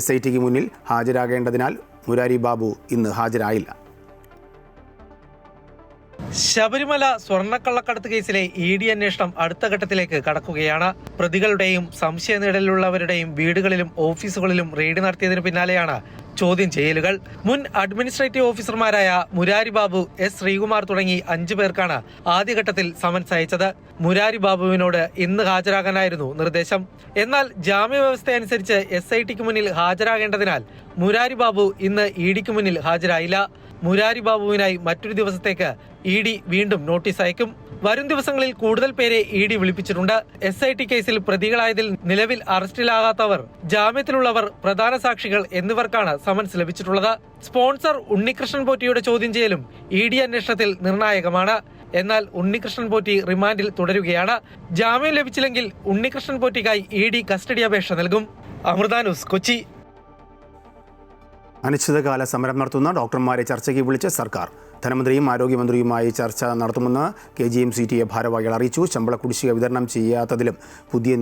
SITക്ക് മുന്നിൽ ഹാജരാകേണ്ടതിനാൽ മുരാരി ബാബു ഇന്ന് ഹാജരായില്ല. ശബരിമല സ്വർണ്ണക്കള്ളക്കടത്ത് കേസിലെ ED അന്വേഷണം അടുത്ത ഘട്ടത്തിലേക്ക് കടക്കുകയാണ്. പ്രതികളുടെയും സംശയനിഴലിലുള്ളവരുടെയും വീടുകളിലും ഓഫീസുകളിലും റെയ്ഡ് നടത്തിയതിനു പിന്നാലെയാണ് ചോദ്യം ചെയ്യലുകൾ. മുൻ അഡ്മിനിസ്ട്രേറ്റീവ് ഓഫീസർമാരായ മുരാരി ബാബു, S ശ്രീകുമാർ തുടങ്ങി 5 പേർക്കാണ് ആദ്യഘട്ടത്തിൽ സമൻസ് അയച്ചത്. മുരാരി ബാബുവിനോട് ഇന്ന് ഹാജരാകാനായിരുന്നു നിർദ്ദേശം. എന്നാൽ ജാമ്യവ്യവസ്ഥ അനുസരിച്ച് SITക്ക് മുന്നിൽ ഹാജരാകേണ്ടതിനാൽ മുരാരി ബാബു ഇന്ന് EDക്ക് മുന്നിൽ ഹാജരായില്ല. മുരാരി ബാബുവിനായി മറ്റൊരു ദിവസത്തേക്ക് ED വീണ്ടും നോട്ടീസ് അയക്കും. വരും ദിവസങ്ങളിൽ കൂടുതൽ പേരെ ED വിളിപ്പിച്ചിട്ടുണ്ട്. SIT കേസിൽ പ്രതികളായതിൽ നിലവിൽ അറസ്റ്റിലാകാത്തവർ, ജാമ്യത്തിലുള്ളവർ, പ്രധാന സാക്ഷികൾ എന്നിവർക്കാണ് സമൻസ് ലഭിച്ചിട്ടുള്ളത്. സ്പോൺസർ ഉണ്ണികൃഷ്ണൻ പോറ്റിയുടെ ചോദ്യം ചെയ്യലും ED അന്വേഷണത്തിൽ നിർണായകമാണ്. എന്നാൽ ഉണ്ണികൃഷ്ണൻ പോറ്റി റിമാൻഡിൽ തുടരുകയാണ്. ജാമ്യം ലഭിച്ചില്ലെങ്കിൽ ഉണ്ണികൃഷ്ണൻ പോറ്റിക്കായി ED കസ്റ്റഡി അപേക്ഷ നൽകും. അമൃത ന്യൂസ്, കൊച്ചി. അനിശ്ചിതകാല സമരം നടത്തുന്ന ഡോക്ടർമാരെ ചർച്ചയ്ക്ക് വിളിച്ച് സർക്കാർ. ധനമന്ത്രിയും ആരോഗ്യമന്ത്രിയുമായി ചർച്ച നടത്തുമെന്ന് KGMCTA ഭാരവാഹികൾ അറിയിച്ചു. ശമ്പള കുടിശ്ശിക വിതരണം ചെയ്യാത്തതിലും പുതിയ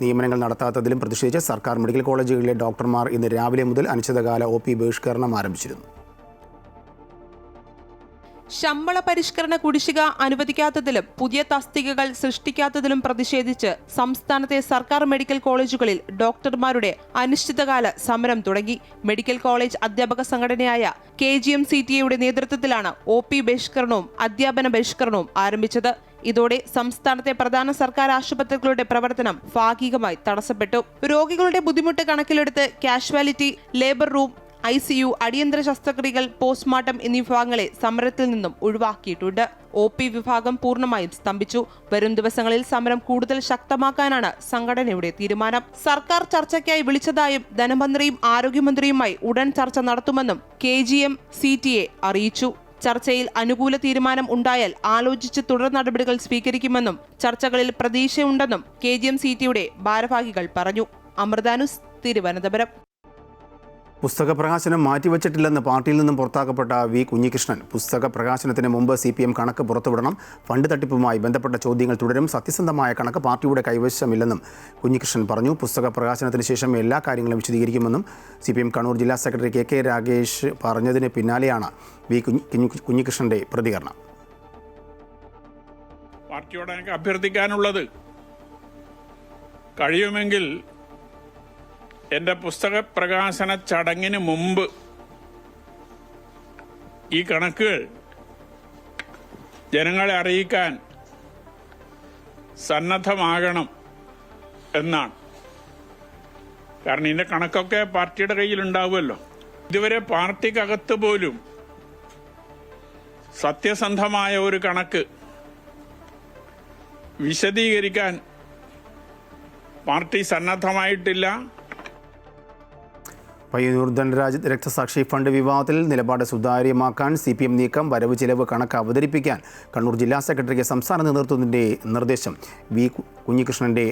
നിയമനങ്ങൾ നടത്താത്തതിലും പ്രതിഷേധിച്ച് സർക്കാർ മെഡിക്കൽ കോളേജുകളിലെ ഡോക്ടർമാർ ഇന്ന് രാവിലെ മുതൽ അനിശ്ചിതകാല OP ബഹിഷ്കരണം ആരംഭിച്ചിരുന്നു. ശമ്പള പരിഷ്കരണ കുടിശ്ശിക അനുവദിക്കാത്തതിലും പുതിയ തസ്തികകൾ സൃഷ്ടിക്കാത്തതിലും പ്രതിഷേധിച്ച് സംസ്ഥാനത്തെ സർക്കാർ മെഡിക്കൽ കോളേജുകളിൽ ഡോക്ടർമാരുടെ അനിശ്ചിതകാല സമരം തുടങ്ങി. മെഡിക്കൽ കോളേജ് അധ്യാപക സംഘടനയായ KGMCTAയുടെ നേതൃത്വത്തിലാണ് OP ബഹിഷ്കരണവും അധ്യാപന ബഹിഷ്കരണവും ആരംഭിച്ചത്. ഇതോടെ സംസ്ഥാനത്തെ പ്രധാന സർക്കാർ ആശുപത്രികളുടെ പ്രവർത്തനം ഭാഗികമായി തടസ്സപ്പെട്ടു. രോഗികളുടെ ബുദ്ധിമുട്ട് കണക്കിലെടുത്ത് കാഷ്വാലിറ്റി, ലേബർ റൂം, ICU, അടിയന്തര ശസ്ത്രക്രിയകൾ, പോസ്റ്റ്മോർട്ടം എന്നീ വിഭാഗങ്ങളെ സമരത്തിൽ നിന്നും ഒഴിവാക്കിയിട്ടുണ്ട്. OP വിഭാഗം പൂർണ്ണമായും സ്തംഭിച്ചു. വരും ദിവസങ്ങളിൽ സമരം കൂടുതൽ ശക്തമാക്കാനാണ് സംഘടനയുടെ തീരുമാനം. സർക്കാർ ചർച്ചയ്ക്കായി വിളിച്ചതായും ധനമന്ത്രിയും ആരോഗ്യമന്ത്രിയുമായി ഉടൻ ചർച്ച നടത്തുമെന്നും KGMCTA അറിയിച്ചു. ചർച്ചയിൽ അനുകൂല തീരുമാനം ഉണ്ടായാൽ ആലോചിച്ച് തുടർ നടപടികൾ സ്വീകരിക്കുമെന്നും ചർച്ചകളിൽ പ്രതീക്ഷയുണ്ടെന്നും KGMCTAയുടെ ഭാരവാഹികൾ പറഞ്ഞു. അമൃത ന്യൂസ്, തിരുവനന്തപുരം. പുസ്തക പ്രകാശനം മാറ്റിവെച്ചിട്ടില്ലെന്ന് പാർട്ടിയിൽ നിന്നും പുറത്താക്കപ്പെട്ട വി കുഞ്ഞികൃഷ്ണൻ പുസ്തക പ്രകാശനത്തിന് മുമ്പ് CPM കണക്ക് പുറത്തുവിടണം, ഫണ്ട് തട്ടിപ്പുമായി ബന്ധപ്പെട്ട ചോദ്യങ്ങൾ തുടരും, സത്യസന്ധമായ കണക്ക് പാർട്ടിയുടെ കൈവശമില്ലെന്നും കുഞ്ഞികൃഷ്ണൻ പറഞ്ഞു. പുസ്തക പ്രകാശനത്തിന് ശേഷം എല്ലാ കാര്യങ്ങളും വിശദീകരിക്കുമെന്നും CPM കണ്ണൂർ ജില്ലാ സെക്രട്ടറി KK രാഗേഷ് പറഞ്ഞതിന് പിന്നാലെയാണ് വി കുഞ്ഞികൃഷ്ണന്റെ പ്രതികരണം. പാർട്ടിയോട് എനിക്ക് അഭ്യർത്ഥിക്കാനുള്ളത്, കഴിയുമെങ്കിൽ എൻ്റെ പുസ്തക പ്രകാശന ചടങ്ങിന് മുമ്പ് ഈ കണക്കുകൾ ജനങ്ങളെ അറിയിക്കാൻ സന്നദ്ധമാകണം എന്നാണ്. കാരണം ഇതിൻ്റെ കണക്കൊക്കെ പാർട്ടിയുടെ കയ്യിലുണ്ടാവുമല്ലോ. ഇതുവരെ പാർട്ടിക്കകത്ത് പോലും സത്യസന്ധമായ ഒരു കണക്ക് വിശദീകരിക്കാൻ പാർട്ടി സന്നദ്ധമായിട്ടില്ല. പയ്യന്നൂർ ധനരാജ് രക്തസാക്ഷി ഫണ്ട് വിവാദത്തിൽ നിലപാട് സുതാര്യമാക്കാൻ CPM നീക്കം, വരവ് ചിലവ് കണക്ക് അവതരിപ്പിക്കാൻ കണ്ണൂർ ജില്ലാ സെക്രട്ടറിക്ക് സംസ്ഥാന നേതൃത്വത്തിൻ്റെ നിർദ്ദേശം. വി കുഞ്ഞികൃഷ്ണൻ്റെ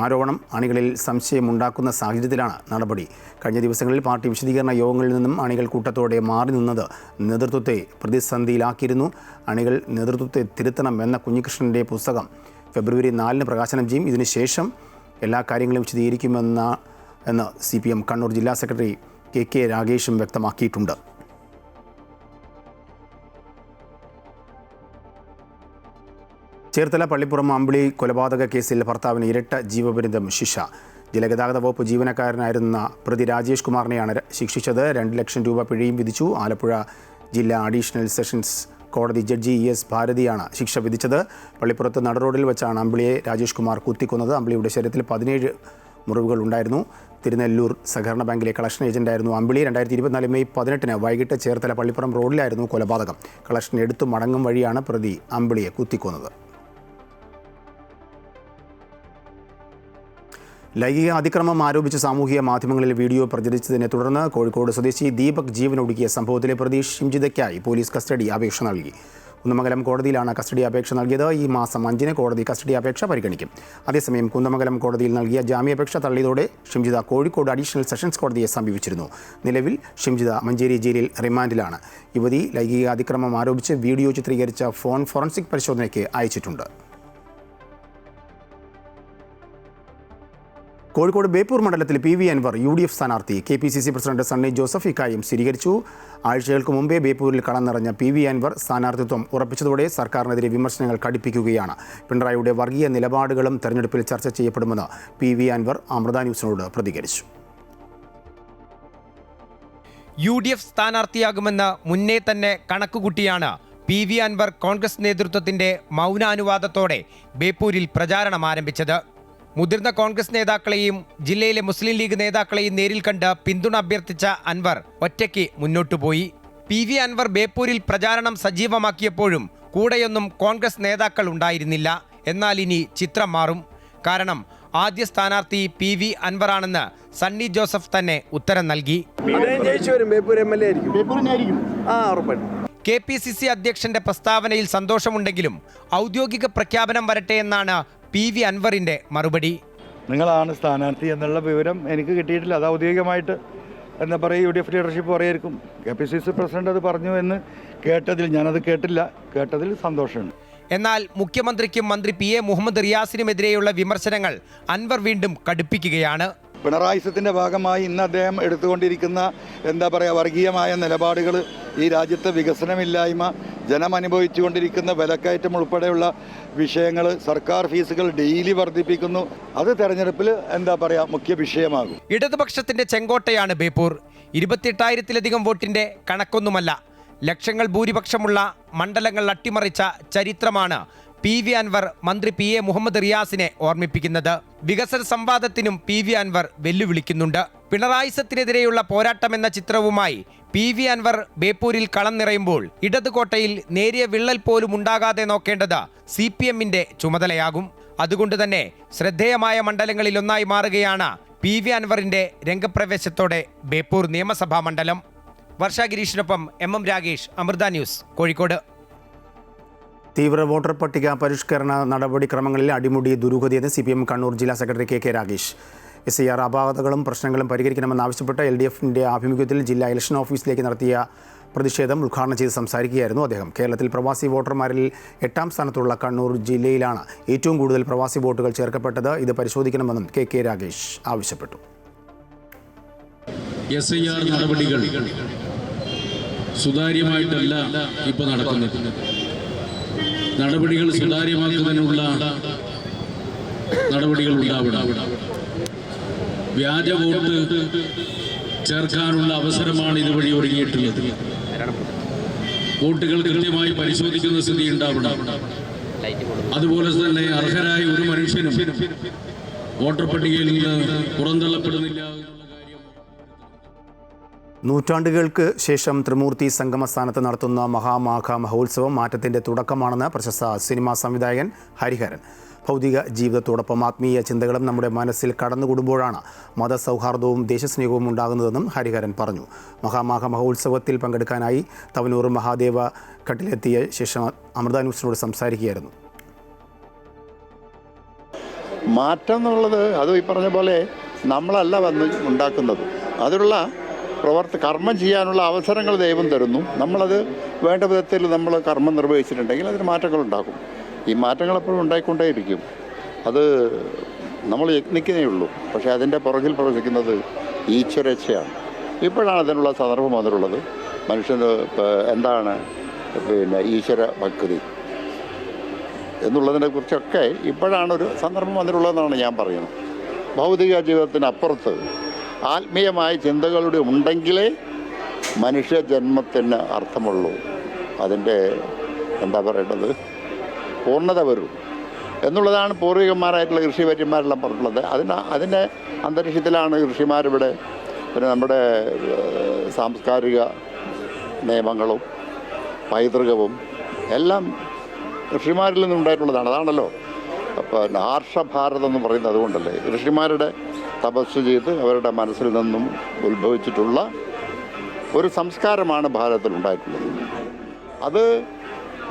ആരോപണം അണികളിൽ സംശയമുണ്ടാക്കുന്ന സാഹചര്യത്തിലാണ് നടപടി. കഴിഞ്ഞ ദിവസങ്ങളിൽ പാർട്ടി വിശദീകരണ യോഗങ്ങളിൽ നിന്നും അണികൾ കൂട്ടത്തോടെ മാറി നിന്നത് നേതൃത്വത്തെ പ്രതിസന്ധിയിലാക്കിയിരുന്നു. അണികൾ നേതൃത്വത്തെ തിരുത്തണം എന്ന കുഞ്ഞികൃഷ്ണൻ്റെ പുസ്തകം ഫെബ്രുവരി 4 പ്രകാശനം ചെയ്യും. ഇതിനുശേഷം എല്ലാ കാര്യങ്ങളും വിശദീകരിക്കുമെന്ന് CPM കണ്ണൂർ ജില്ലാ സെക്രട്ടറി KK രാഗേഷും വ്യക്തമാക്കിയിട്ടുണ്ട്. ചേർത്തല പള്ളിപ്പുറം അമ്പിളി കൊലപാതക കേസിൽ ഭർത്താവിന് ഇരട്ട ജീവപര്യന്തം ശിക്ഷ. ജലഗതാഗത വകുപ്പ് ജീവനക്കാരനായിരുന്ന പ്രതി രാജേഷ് കുമാറിനെയാണ് ശിക്ഷിച്ചത്. 2 ലക്ഷം രൂപ പിഴയും വിധിച്ചു. ആലപ്പുഴ ജില്ലാ അഡീഷണൽ സെഷൻസ് കോടതി ജഡ്ജി ES ഭാരതിയാണ് ശിക്ഷ വിധിച്ചത്. പള്ളിപ്പുറത്ത് നടറോഡിൽ വെച്ചാണ് അമ്പിളിയെ രാജേഷ് കുമാർ കുത്തിക്കൊന്നത്. അമ്പിളിയുടെ ശരീരത്തിൽ 17 മുറിവുകൾ ഉണ്ടായിരുന്നു. തിരുനെല്ലൂർ സഹകരണ ബാങ്കിലെ കളക്ഷൻ ഏജന്റായിരുന്നു അമ്പിളി. 2024 മെയ് 18 വൈകിട്ട് ചേർത്തല പള്ളിപ്പുറം റോഡിലായിരുന്നു കൊലപാതകം. കളക്ഷൻ എടുത്തു മടങ്ങും വഴിയാണ് പ്രതി അമ്പിളിയെ കുത്തിക്കൊന്നത്. ലൈംഗിക അതിക്രമം ആരോപിച്ച് സാമൂഹിക മാധ്യമങ്ങളിൽ വീഡിയോ പ്രചരിച്ചതിനെ തുടർന്ന് കോഴിക്കോട് സ്വദേശി ദീപക് ജീവനൊടുക്കിയ സംഭവത്തിലെ പ്രതി ഷിംജിതയ്ക്കായി പോലീസ് കസ്റ്റഡി അപേക്ഷ നൽകി. കുന്നമംഗലം കോടതിയിലാണ് കസ്റ്റഡി അപേക്ഷ നൽകിയത്. ഈ മാസം 5 കോടതി കസ്റ്റഡി അപേക്ഷ പരിഗണിക്കും. അതേസമയം കുന്നമംഗലം കോടതിയിൽ നൽകിയ ജാമ്യാപേക്ഷ തള്ളിയതോടെ ഷിംജിത കോഴിക്കോട് അഡീഷണൽ സെഷൻസ് കോടതിയെ സമീപിച്ചിരുന്നു. നിലവിൽ ഷിംജിത മഞ്ചേരി ജയിലിൽ റിമാൻഡിലാണ്. യുവതി ലൈംഗിക അതിക്രമം ആരോപിച്ച് വീഡിയോ ചിത്രീകരിച്ച ഫോൺ ഫോറൻസിക് പരിശോധനയ്ക്ക് അയച്ചിട്ടുണ്ട്. കോഴിക്കോട് ബേപ്പൂർ മണ്ഡലത്തിൽ PV അൻവർ UDF സ്ഥാനാർത്ഥി. KPCC പ്രസിഡന്റ് സണ്ണി ജോസഫ് ഇക്കാര്യം സ്ഥിരീകരിച്ചു. ആഴ്ചകൾക്ക് മുമ്പേ ബേപ്പൂരിൽ കളം നിറഞ്ഞ PV അൻവർ സ്ഥാനാർത്ഥിത്വം ഉറപ്പിച്ചതോടെ സർക്കാരിനെതിരെ വിമർശനങ്ങൾ കടുപ്പിക്കുകയാണ്. പിണറായിയുടെ വർഗീയ നിലപാടുകളും തെരഞ്ഞെടുപ്പിൽ ചർച്ച ചെയ്യപ്പെടുമെന്ന് PV അൻവർ അമൃത ന്യൂസിനോട് പ്രതികരിച്ചു. UDF സ്ഥാനാർത്ഥിയാകുമെന്ന് മുന്നേ തന്നെ കണക്കുകൂട്ടിയാണ് PV അൻവർ കോൺഗ്രസ് നേതൃത്വത്തിന്റെ മൗനാനുവാദത്തോടെ ബേപ്പൂരിൽ പ്രചാരണം ആരംഭിച്ചത്. മുതിർന്ന കോൺഗ്രസ് നേതാക്കളെയും ജില്ലയിലെ മുസ്ലിം ലീഗ് നേതാക്കളെയും നേരിൽ കണ്ട് പിന്തുണ അഭ്യർത്ഥിച്ച അൻവർ ഒറ്റയ്ക്ക് മുന്നോട്ടുപോയി. PV അൻവർ ബേപ്പൂരിൽ പ്രചാരണം സജീവമാക്കിയപ്പോഴും കൂടെയൊന്നും കോൺഗ്രസ് നേതാക്കൾ ഉണ്ടായിരുന്നില്ല. എന്നാൽ ഇനി ചിത്രം മാറും. കാരണം ആദ്യ സ്ഥാനാർത്ഥി PV അൻവറാണെന്ന് സണ്ണി ജോസഫ് തന്നെ ഉത്തരം നൽകി. KPCC അധ്യക്ഷന്റെ പ്രസ്താവനയിൽ സന്തോഷമുണ്ടെങ്കിലും ഔദ്യോഗിക പ്രഖ്യാപനം വരട്ടെ എന്നാണ് PV അൻവറിന്റെ മറുപടി. നിങ്ങളാണ് സ്ഥാനാർത്ഥി എന്നുള്ള വിവരം എനിക്ക് കിട്ടിയിട്ടില്ല. അത് ഔദ്യോഗികമായിട്ട് എന്താ പറയുക UDF ലീഡർഷിപ്പ് പറയായിരിക്കും. KPCC പ്രസിഡന്റ് അത് പറഞ്ഞു എന്ന് കേട്ടതിൽ, ഞാനത് കേട്ടില്ല, കേട്ടതിൽ സന്തോഷമുണ്ട്. എന്നാൽ മുഖ്യമന്ത്രിക്കും മന്ത്രി PA മുഹമ്മദ് റിയാസിനുമെതിരെയുള്ള വിമർശനങ്ങൾ അൻവർ വീണ്ടും കടുപ്പിക്കുകയാണ്. പിണറായിസത്തിൻ്റെ ഭാഗമായി ഇന്ന് അദ്ദേഹം എടുത്തുകൊണ്ടിരിക്കുന്ന എന്താ പറയുക വർഗീയമായ നിലപാടുകൾ, ഈ രാജ്യത്തെ വികസനമില്ലായ്മ, ജനം അനുഭവിച്ചുകൊണ്ടിരിക്കുന്ന വിലക്കയറ്റം ഉൾപ്പെടെയുള്ള വിഷയങ്ങൾ, സർക്കാർ ഫീസുകൾ ഡെയിലി വർദ്ധിപ്പിക്കുന്നു. അത് തെരഞ്ഞെടുപ്പിൽ എന്താ പറയുക മുഖ്യ വിഷയമാകും. ഇടതുപക്ഷത്തിന്റെ ചെങ്കോട്ടയാണ് ബേപ്പൂർ. 28,000-ലധികം വോട്ടിന്റെ കണക്കൊന്നുമല്ല. ലക്ഷങ്ങൾ ഭൂരിപക്ഷമുള്ള മണ്ഡലങ്ങൾ അട്ടിമറിച്ച ചരിത്രമാണ് PV അൻവർ മന്ത്രി PA മുഹമ്മദ് റിയാസിനെ ഓർമ്മിപ്പിക്കുന്നത്. വികസന സംവാദത്തിനും PV അൻവർ വെല്ലുവിളിക്കുന്നുണ്ട്. പിണറായിസത്തിനെതിരെയുള്ള പോരാട്ടമെന്ന ചിത്രവുമായി PV അൻവർ ബേപ്പൂരിൽ കളം നിറയുമ്പോൾ ഇടതുകോട്ടയിൽ നേരിയ വിള്ളൽ പോലും ഉണ്ടാകാതെ നോക്കേണ്ടത് CPMന്റെ ചുമതലയാകും. അതുകൊണ്ട് തന്നെ ശ്രദ്ധേയമായ മണ്ഡലങ്ങളിൽ ഒന്നായി മാറുകയാണ് PV അൻവറിന്റെ രംഗപ്രവേശത്തോടെ ബേപ്പൂർ നിയമസഭാ മണ്ഡലം. വർഷ ഗിരീഷിനൊപ്പം MM രാഗേഷ്, അമൃത ന്യൂസ്, കോഴിക്കോട്. തീവ്ര വോട്ടർ പട്ടിക പരിഷ്കരണ നടപടിക്രമങ്ങളിൽ അടിമുടി ദുരൂഹതയെന്ന് CPM കണ്ണൂർ ജില്ലാ സെക്രട്ടറി KK രാഗേഷ്. SIR അപാകതകളും പ്രശ്നങ്ങളും പരിഹരിക്കണമെന്നാവശ്യപ്പെട്ട് LDFന്റെ ആഭിമുഖ്യത്തിൽ ജില്ലാ ഇലക്ഷൻ ഓഫീസിലേക്ക് നടത്തിയ പ്രതിഷേധം ഉദ്ഘാടനം ചെയ്ത് സംസാരിക്കുകയായിരുന്നു അദ്ദേഹം. കേരളത്തിൽ പ്രവാസി വോട്ടർമാരിൽ 8ാം സ്ഥാനത്തുള്ള കണ്ണൂർ ജില്ലയിലാണ് ഏറ്റവും കൂടുതൽ പ്രവാസി വോട്ടുകൾ ചേർക്കപ്പെട്ടത്. ഇത് പരിശോധിക്കണമെന്നും KK രാഗേഷ് ആവശ്യപ്പെട്ടു. SIR നടപടികൾ സുതാര്യമായിട്ടല്ല ഇപ്പോൾ നടക്കുന്നത്. നടപടികൾ സുതാര്യമാക്കുന്നതിനുള്ള നടപടികൾ ഉണ്ടാവണം. വ്യാജ വോട്ട് ചേർക്കാനുള്ള അവസരമാണ് ഇതുവഴി ഒരുങ്ങിയിട്ടുള്ളത്. വോട്ടുകൾ കൃത്യമായി പരിശോധിക്കുന്ന സ്ഥിതി ഉണ്ടാവണം. അതുപോലെ തന്നെ അർഹരായ ഒരു മനുഷ്യനും വോട്ടർ പട്ടികയിൽ നിന്ന് പുറന്തള്ളപ്പെടുന്നില്ല. നൂറ്റാണ്ടുകൾക്ക് ശേഷം ത്രിമൂർത്തി സംഗമസ്ഥാനത്ത് നടത്തുന്ന മഹാമാഘ മഹോത്സവം മാറ്റത്തിൻ്റെ തുടക്കമാണെന്ന് പ്രശസ്ത സിനിമാ സംവിധായകൻ ഹരിഹരൻ. ഭൗതിക ജീവിതത്തോടൊപ്പം ആത്മീയ ചിന്തകളും നമ്മുടെ മനസ്സിൽ കടന്നുകൂടുമ്പോഴാണ് മതസൗഹാർദ്ദവും ദേശസ്നേഹവും ഉണ്ടാകുന്നതെന്നും ഹരിഹരൻ പറഞ്ഞു. മഹാമാഘ മഹോത്സവത്തിൽ പങ്കെടുക്കാനായി തവനൂർ മഹാദേവ ഘട്ടിലെത്തിയ ശേഷം അമൃത ന്യൂസിനോട് സംസാരിക്കുകയായിരുന്നു. മാറ്റം എന്നുള്ളത് അത് ഈ പറഞ്ഞ പോലെ നമ്മളല്ല വന്ന് ഉണ്ടാക്കുന്നത്. അതിനുള്ള കർമ്മം ചെയ്യാനുള്ള അവസരങ്ങൾ ദൈവം തരുന്നു. നമ്മളത് വേണ്ട വിധത്തിൽ നമ്മൾ കർമ്മം നിർവഹിച്ചിട്ടുണ്ടെങ്കിൽ അതിന് മാറ്റങ്ങളുണ്ടാകും. ഈ മാറ്റങ്ങൾ എപ്പോഴും ഉണ്ടായിക്കൊണ്ടേയിരിക്കും. അത് നമ്മൾ യത്നിക്കുന്നേ ഉള്ളൂ. പക്ഷേ അതിൻ്റെ പുറകിൽ പ്രവർത്തിക്കുന്നത് ഈശ്വരേച്ഛയാണ്. ഇപ്പോഴാണ് അതിനുള്ള സന്ദർഭം വന്നിട്ടുള്ളത്. മനുഷ്യന് എന്താണ് ഈശ്വര ഭക്തി എന്നുള്ളതിനെ കുറിച്ചൊക്കെ ഇപ്പോഴാണൊരു സന്ദർഭം വന്നിട്ടുള്ളതെന്നാണ് ഞാൻ പറയുന്നത്. ഭൗതിക ജീവിതത്തിനപ്പുറത്ത് ആത്മീയമായ ചിന്തകളുടെ ഉണ്ടെങ്കിലേ മനുഷ്യജന്മത്തിന് അർത്ഥമുള്ളൂ. അതിൻ്റെ എന്താ പറയേണ്ടത് പൂർണ്ണത വരും എന്നുള്ളതാണ് പൂർവികന്മാരായിട്ടുള്ള ഋഷിവര്യന്മാരെല്ലാം പറഞ്ഞിട്ടുള്ളത്. അതിൻ്റെ അന്തരീക്ഷത്തിലാണ് ഋഷിമാരിവിടെ പിന്നെ നമ്മുടെ സാംസ്കാരിക നിയമങ്ങളും പൈതൃകവും എല്ലാം ഋഷിമാരിൽ നിന്നുണ്ടായിട്ടുള്ളതാണ്. അതാണല്ലോ അപ്പോൾ ആർഷഭാരതം എന്ന് പറയുന്നത് അതുകൊണ്ടല്ലേ. ഋഷിമാരുടെ തപസ് ചെയ്ത് അവരുടെ മനസ്സിൽ നിന്നും ഉത്ഭവിച്ചിട്ടുള്ള ഒരു സംസ്കാരമാണ് ഭാരതത്തിലുണ്ടായിട്ടുള്ളത്. അത്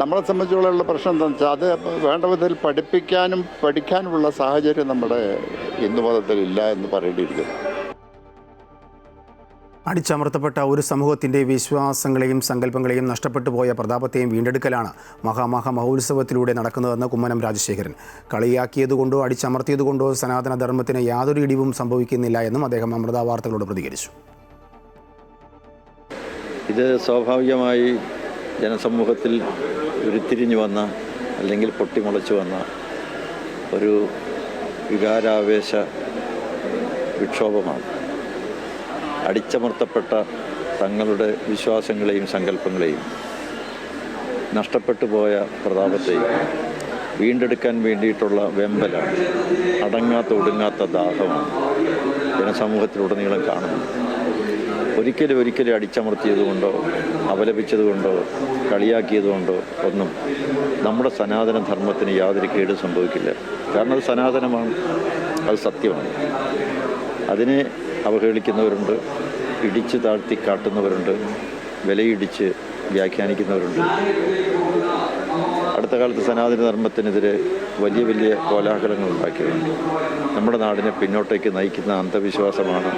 നമ്മളെ സംബന്ധിച്ചുള്ള പ്രശ്നം എന്താണെന്ന് വെച്ചാൽ അത് വേണ്ട വിധത്തിൽ പഠിക്കാനുമുള്ള സാഹചര്യം നമ്മുടെ ഹിന്ദു മതത്തിലില്ല എന്ന് പറയേണ്ടിയിരിക്കുന്നു. അടിച്ചമർത്തപ്പെട്ട ഒരു സമൂഹത്തിൻ്റെ വിശ്വാസങ്ങളെയും സങ്കല്പങ്ങളെയും നഷ്ടപ്പെട്ടു പോയ പ്രതാപത്തെയും വീണ്ടെടുക്കലാണ് മഹാമാഘ മഹോത്സവത്തിലൂടെ നടക്കുന്നതെന്ന് കുമ്മനം രാജശേഖരൻ. കളിയാക്കിയതുകൊണ്ടോ അടിച്ചമർത്തിയതുകൊണ്ടോ സനാതനധർമ്മത്തിന് യാതൊരു ഇടിവും സംഭവിക്കുന്നില്ല എന്നും അദ്ദേഹം അമൃത വാർത്തകളോട് പ്രതികരിച്ചു. ഇത് സ്വാഭാവികമായി ജനസമൂഹത്തിൽ ഉരുത്തിരിഞ്ഞു വന്ന അല്ലെങ്കിൽ പൊട്ടിമുളച്ചു വന്ന ഒരു വികാരാവേശ വിക്ഷോഭമാണ്. അടിച്ചമർത്തപ്പെട്ട തങ്ങളുടെ വിശ്വാസങ്ങളെയും സങ്കല്പങ്ങളെയും നഷ്ടപ്പെട്ടു പോയ പ്രതാപത്തെയും വീണ്ടെടുക്കാൻ വേണ്ടിയിട്ടുള്ള വെമ്പലാണ്, അടങ്ങാത്ത ഒടുങ്ങാത്ത ദാഹമാണ് ജനസമൂഹത്തിലുടനീളം കാണുന്നത്. ഒരിക്കലും അടിച്ചമർത്തിയതുകൊണ്ടോ അപലപിച്ചതുകൊണ്ടോ കളിയാക്കിയതുകൊണ്ടോ ഒന്നും നമ്മുടെ സനാതന ധർമ്മത്തിന് യാതൊരു കേടും സംഭവിക്കില്ല. കാരണം അത് സനാതനമാണ്, അത് സത്യമാണ്. അതിനെ അവഹേളിക്കുന്നവരുണ്ട്, ഇടിച്ച് താഴ്ത്തി കാട്ടുന്നവരുണ്ട്, വിലയിടിച്ച് വ്യാഖ്യാനിക്കുന്നവരുണ്ട്. അടുത്ത കാലത്ത് സനാതന ധർമ്മത്തിനെതിരെ വലിയ വലിയ കോലാഹലങ്ങൾ ഉണ്ടാക്കിയവരുണ്ട്. നമ്മുടെ നാടിനെ പിന്നോട്ടേക്ക് നയിക്കുന്ന അന്ധവിശ്വാസമാണ്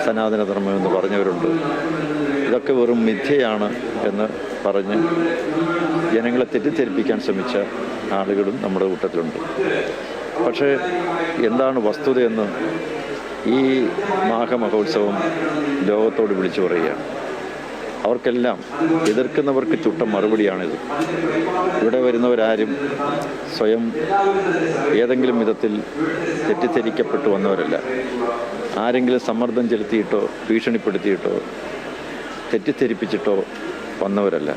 സനാതനധർമ്മം എന്ന് പറഞ്ഞവരുണ്ട്. ഇതൊക്കെ വെറും മിഥ്യയാണ് എന്ന് പറഞ്ഞ് ജനങ്ങളെ തെറ്റിദ്ധരിപ്പിക്കാൻ ശ്രമിച്ച ആളുകളും നമ്മുടെ കൂട്ടത്തിലുണ്ട്. പക്ഷേ എന്താണ് വസ്തുതയെന്ന് ഈ മാഘമഹോത്സവം ലോകത്തോട് വിളിച്ചു പറയുകയാണ്. അവർക്കെല്ലാം എതിർക്കുന്നവർക്ക് ചുട്ട മറുപടിയാണിത്. ഇവിടെ വരുന്നവരാരും സ്വയം ഏതെങ്കിലും വിധത്തിൽ തെറ്റിദ്ധരിക്കപ്പെട്ടു വന്നവരല്ല. ആരെങ്കിലും സമ്മർദ്ദം ചെലുത്തിയിട്ടോ ഭീഷണിപ്പെടുത്തിയിട്ടോ തെറ്റിദ്ധരിപ്പിച്ചിട്ടോ വന്നവരല്ല.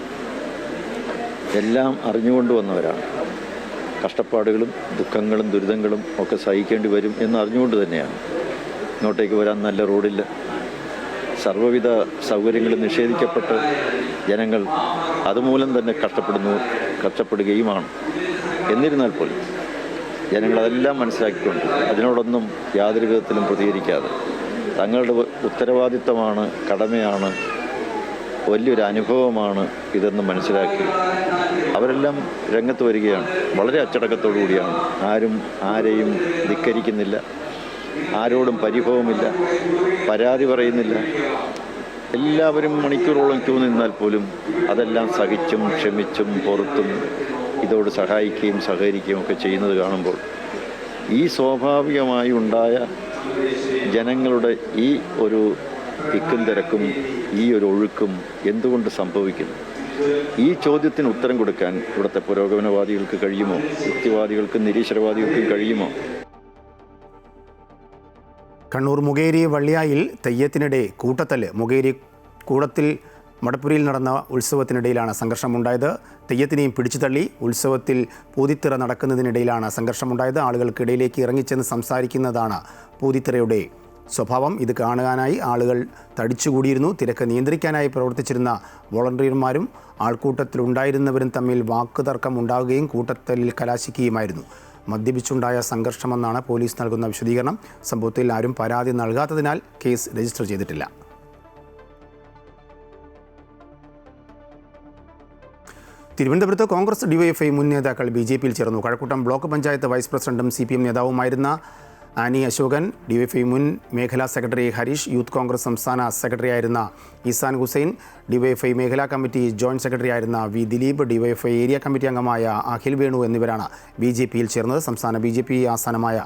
എല്ലാം അറിഞ്ഞുകൊണ്ട് വന്നവരാണ്. കഷ്ടപ്പാടുകളും ദുഃഖങ്ങളും ദുരിതങ്ങളും ഒക്കെ സഹിക്കേണ്ടി വരും എന്ന് അറിഞ്ഞുകൊണ്ട് തന്നെയാണ്. ഇങ്ങോട്ടേക്ക് വരാൻ നല്ല റോഡില്ല, സർവ്വവിധ സൗകര്യങ്ങളും നിഷേധിക്കപ്പെട്ട് ജനങ്ങൾ അതുമൂലം തന്നെ കഷ്ടപ്പെടുകയുമാണ്. എന്നിരുന്നാൽ പോലും ജനങ്ങളതെല്ലാം മനസ്സിലാക്കിക്കൊണ്ട് അതിനോടൊന്നും യാതൊരു വിധത്തിലും പ്രതികരിക്കാതെ തങ്ങളുടെ ഉത്തരവാദിത്തമാണ്, കടമയാണ്, വലിയൊരു അനുഭവമാണ് ഇതെന്ന് മനസ്സിലാക്കി അവരെല്ലാം രംഗത്ത് വരികയാണ്. വളരെ അച്ചടക്കത്തോടു കൂടിയാണ്. ആരും ആരെയും ധിക്കരിക്കുന്നില്ല, ആരോടും പരിഭവമില്ല, പരാതി പറയുന്നില്ല. എല്ലാവരും മണിക്കൂറോളം ക്യൂ നിന്നാൽ പോലും അതെല്ലാം സഹിച്ചും ക്ഷമിച്ചും പുറത്തും ഇതോട് സഹായിക്കുകയും സഹകരിക്കുകയും ഒക്കെ ചെയ്യുന്നത് കാണുമ്പോൾ ഈ സ്വാഭാവികമായി ഉണ്ടായ ജനങ്ങളുടെ ഈ ഒരു തിക്കും തിരക്കും ഈ ഒരു ഒഴുക്കും എന്തുകൊണ്ട് സംഭവിക്കുന്നു? ഈ ചോദ്യത്തിന് ഉത്തരം കൊടുക്കാൻ ഇവിടുത്തെ പുരോഗമനവാദികൾക്ക് കഴിയുമോ? യുക്തിവാദികൾക്കും നിരീശ്വരവാദികൾക്കും കഴിയുമോ? കണ്ണൂർ മുകേരി വള്ളിയായിൽ തെയ്യത്തിനിടെ കൂട്ടത്തല്ല്. മുകേരി കൂടത്തിൽ മടപ്പുരയിൽ നടന്ന ഉത്സവത്തിനിടയിലാണ് സംഘർഷമുണ്ടായത്. തെയ്യത്തിനെയും പിടിച്ചു തള്ളി. ഉത്സവത്തിൽ പൂതിത്തിറ നടക്കുന്നതിനിടയിലാണ് സംഘർഷമുണ്ടായത്. ആളുകൾക്കിടയിലേക്ക് ഇറങ്ങിച്ചെന്ന് സംസാരിക്കുന്നതാണ് പൂതിത്തിറയുടെ സ്വഭാവം. ഇത് കാണാനായി ആളുകൾ തടിച്ചുകൂടിയിരുന്നു. തിരക്ക് നിയന്ത്രിക്കാനായി പ്രവർത്തിച്ചിരുന്ന വോളണ്ടിയർമാരും ആൾക്കൂട്ടത്തിലുണ്ടായിരുന്നവരും തമ്മിൽ വാക്കുതർക്കം ഉണ്ടാവുകയും കൂട്ടത്തല്ലിൽ കലാശിക്കുകയുമായിരുന്നു. മദ്യപിച്ചുണ്ടായ സംഘർഷമെന്നാണ് പോലീസ് നൽകുന്ന വിശദീകരണം. സംഭവത്തിൽ ആരും പരാതി നൽകാത്തതിനാൽ കേസ് രജിസ്റ്റർ ചെയ്തിട്ടില്ല. തിരുവനന്തപുരത്ത് കോൺഗ്രസ് ഡിവൈഎഫ്ഐ മുൻ നേതാക്കൾ ബി.ജെ.പിയിൽ ചേർന്നു. കഴക്കൂട്ടം ബ്ലോക്ക് പഞ്ചായത്ത് വൈസ് പ്രസിഡന്റും CPM നേതാവുമായിരുന്ന ആനി അശോകൻ, ഡിവൈഎഫ്ഐ മുൻ മേഖലാ സെക്രട്ടറി ഹരീഷ്, യൂത്ത് കോൺഗ്രസ് സംസ്ഥാന സെക്രട്ടറിയായിരുന്ന ഇസാൻ ഹുസൈൻ, ഡിവൈഎഫ്ഐ മേഖലാ കമ്മിറ്റി ജോയിന്റ് സെക്രട്ടറിയായിരുന്ന V Dileep, DYFI area committee അംഗമായ അഖിൽ വേണു എന്നിവരാണ് ബി.ജെ.പിയിൽ ചേർന്നത്. സംസ്ഥാന ബി.ജെ.പി ആസ്ഥാനമായ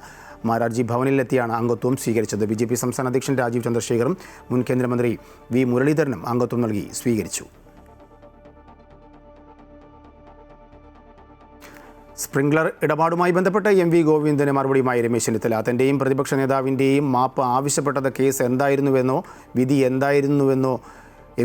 മാരാർജി ഭവനിലെത്തിയാണ് അംഗത്വം സ്വീകരിച്ചത്. ബി.ജെ.പി സംസ്ഥാന അധ്യക്ഷൻ രാജീവ് ചന്ദ്രശേഖറും മുൻ കേന്ദ്രമന്ത്രി വി മുരളീധരനും അംഗത്വം നൽകി സ്വീകരിച്ചു. സ്പ്രിംഗ്ലർ ഇടപാടുമായി ബന്ധപ്പെട്ട് MV ഗോവിന്ദന് മറുപടിയുമായി രമേശ് ചെന്നിത്തല. തൻ്റെയും പ്രതിപക്ഷ നേതാവിൻ്റെയും മാപ്പ് ആവശ്യപ്പെട്ടത് കേസ് എന്തായിരുന്നുവെന്നോ വിധി എന്തായിരുന്നുവെന്നോ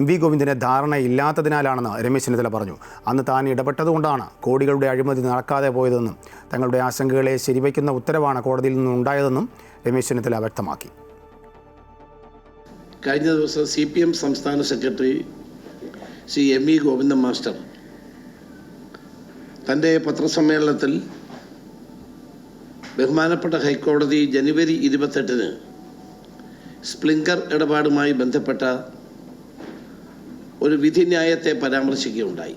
MV ഗോവിന്ദന് ധാരണയില്ലാത്തതിനാലാണെന്ന് രമേശ് ചെന്നിത്തല പറഞ്ഞു. അന്ന് താൻ ഇടപെട്ടതുകൊണ്ടാണ് കോടികളുടെ അഴിമതി നടക്കാതെ പോയതെന്നും തങ്ങളുടെ ആശങ്കകളെ ശരിവയ്ക്കുന്ന ഉത്തരവാണ് കോടതിയിൽ നിന്നുണ്ടായതെന്നും രമേശ് ചെന്നിത്തല വ്യക്തമാക്കി. കഴിഞ്ഞ ദിവസം CPM സംസ്ഥാന secretary Shri MV Govindan master തൻ്റെ പത്രസമ്മേളനത്തിൽ ബഹുമാനപ്പെട്ട ഹൈക്കോടതി ജനുവരി 28-ന് സ്പ്രിംഗ്ലർ ഇടപാടുമായി ബന്ധപ്പെട്ട ഒരു വിധിന്യായത്തെ പരാമർശിക്കുകയുണ്ടായി.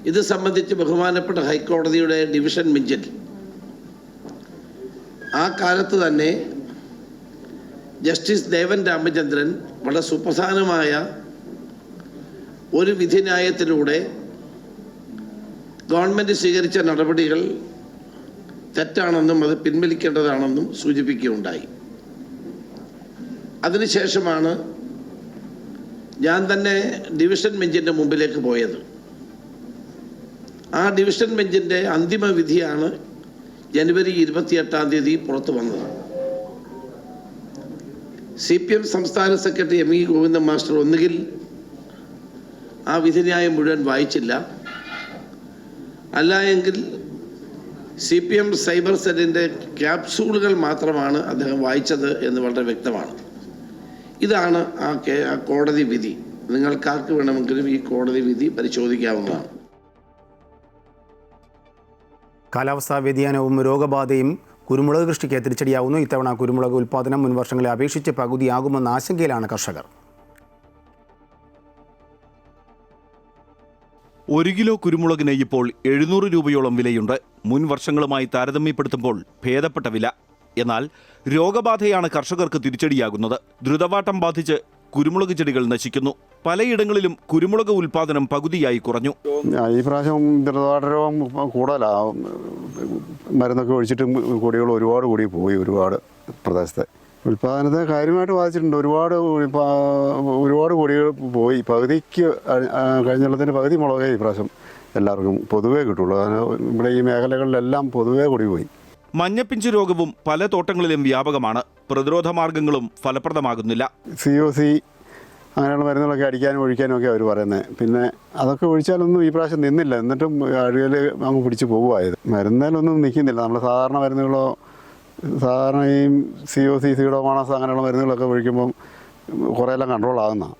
ഇത് സംബന്ധിച്ച് ബഹുമാനപ്പെട്ട ഹൈക്കോടതിയുടെ ഡിവിഷൻ ബെഞ്ചിൽ ആ കാലത്ത് തന്നെ ജസ്റ്റിസ് ദേവൻ രാമചന്ദ്രൻ വളരെ സുപ്രധാനമായ ഒരു വിധിന്യായത്തിലൂടെ ഗവൺമെൻറ് സ്വീകരിച്ച നടപടികൾ തെറ്റാണെന്നും അത് പിൻവലിക്കേണ്ടതാണെന്നും സൂചിപ്പിക്കുകയുണ്ടായി. അതിനുശേഷമാണ് ഞാൻ തന്നെ ഡിവിഷൻ ബെഞ്ചിൻ്റെ മുമ്പിലേക്ക് പോയത്. ആ ഡിവിഷൻ ബെഞ്ചിൻ്റെ അന്തിമ വിധിയാണ് ജനുവരി 28 പുറത്തു വന്നത്. CPM സംസ്ഥാന സെക്രട്ടറി MV ഗോവിന്ദൻ മാസ്റ്റർ ഒന്നുകിൽ ആ വിധിന്യായം മുഴുവൻ വായിച്ചില്ല, അല്ല എങ്കിൽ CPM സൈബർ സെല്ലിൻ്റെ ക്യാപ്സൂളുകൾ മാത്രമാണ് അദ്ദേഹം വായിച്ചത് എന്ന് വളരെ വ്യക്തമാണ്. ഇതാണ് ആ കോടതി വിധി. നിങ്ങൾക്കാർക്ക് വേണമെങ്കിലും ഈ കോടതി വിധി പരിശോധിക്കാവുന്നതാണ്. കാലാവസ്ഥാ വ്യതിയാനവും രോഗബാധയും കുരുമുളക് കൃഷിക്ക് തിരിച്ചടിയാവുന്നു. ഇത്തവണ കുരുമുളക് ഉൽപ്പാദനം മുൻ വർഷങ്ങളെ അപേക്ഷിച്ച് പകുതിയാകുമെന്ന ആശങ്കയിലാണ് കർഷകർ. 1 കിലോ കുരുമുളകിന് ഇപ്പോൾ 700 രൂപയോളം വിലയുണ്ട്. മുൻ വർഷങ്ങളുമായി താരതമ്യപ്പെടുത്തുമ്പോൾ ഭേദപ്പെട്ട വില. എന്നാൽ രോഗബാധയാണ് കർഷകർക്ക് തിരിച്ചടിയാകുന്നത്. ദ്രുതവാട്ടം ബാധിച്ച് കുരുമുളക് ചെടികൾ നശിക്കുന്നു. പലയിടങ്ങളിലും കുരുമുളക് ഉൽപ്പാദനം പകുതിയായി കുറഞ്ഞു. ഈ പ്രാവശ്യം ദ്രുതവാട്ട രോഗം കൂടുതലാണ്. മരുന്നൊക്കെ ഒഴിച്ചിട്ടും കൊടികൾ ഒരുപാട് കൂടി പോയി. ഒരുപാട് പ്രദേശത്തെ ഉൽപ്പാദനത്തെ കാര്യമായിട്ട് ബാധിച്ചിട്ടുണ്ട്. ഒരുപാട് കൊടികൾ പോയി. പകുതിക്ക് കഴിഞ്ഞുള്ളതിന് പകുതി മുളകേ ഈ പ്രാവശ്യം എല്ലാവർക്കും പൊതുവേ കിട്ടുള്ളൂ. ഇവിടെ ഈ മേഖലകളിലെല്ലാം പൊതുവേ കൊടി പോയി. മഞ്ഞപ്പിഞ്ചു രോഗവും പല തോട്ടങ്ങളിലും വ്യാപകമാണ്. പ്രതിരോധ മാർഗങ്ങളും ഫലപ്രദമാകുന്നില്ല. COC അങ്ങനെയുള്ള മരുന്നുകളൊക്കെ അടിക്കാനും ഒഴിക്കാനും ഒക്കെ അവർ പറയുന്നത്. പിന്നെ അതൊക്കെ ഒഴിച്ചാലൊന്നും ഈ പ്രാവശ്യം നിന്നില്ല. എന്നിട്ടും അഴുകൽ അങ്ങ് പിടിച്ച് പോകുമായത്. മരുന്നിലൊന്നും നിൽക്കുന്നില്ല. നമ്മൾ സാധാരണ മരുന്നുകളോ സാധാരണ ഈ COC സീഡോമോണാസ് അങ്ങനെയുള്ള മരുന്നുകളൊക്കെ ഒഴിക്കുമ്പം കുറേയെല്ലാം കൺട്രോൾ ആകുന്നതാണ്.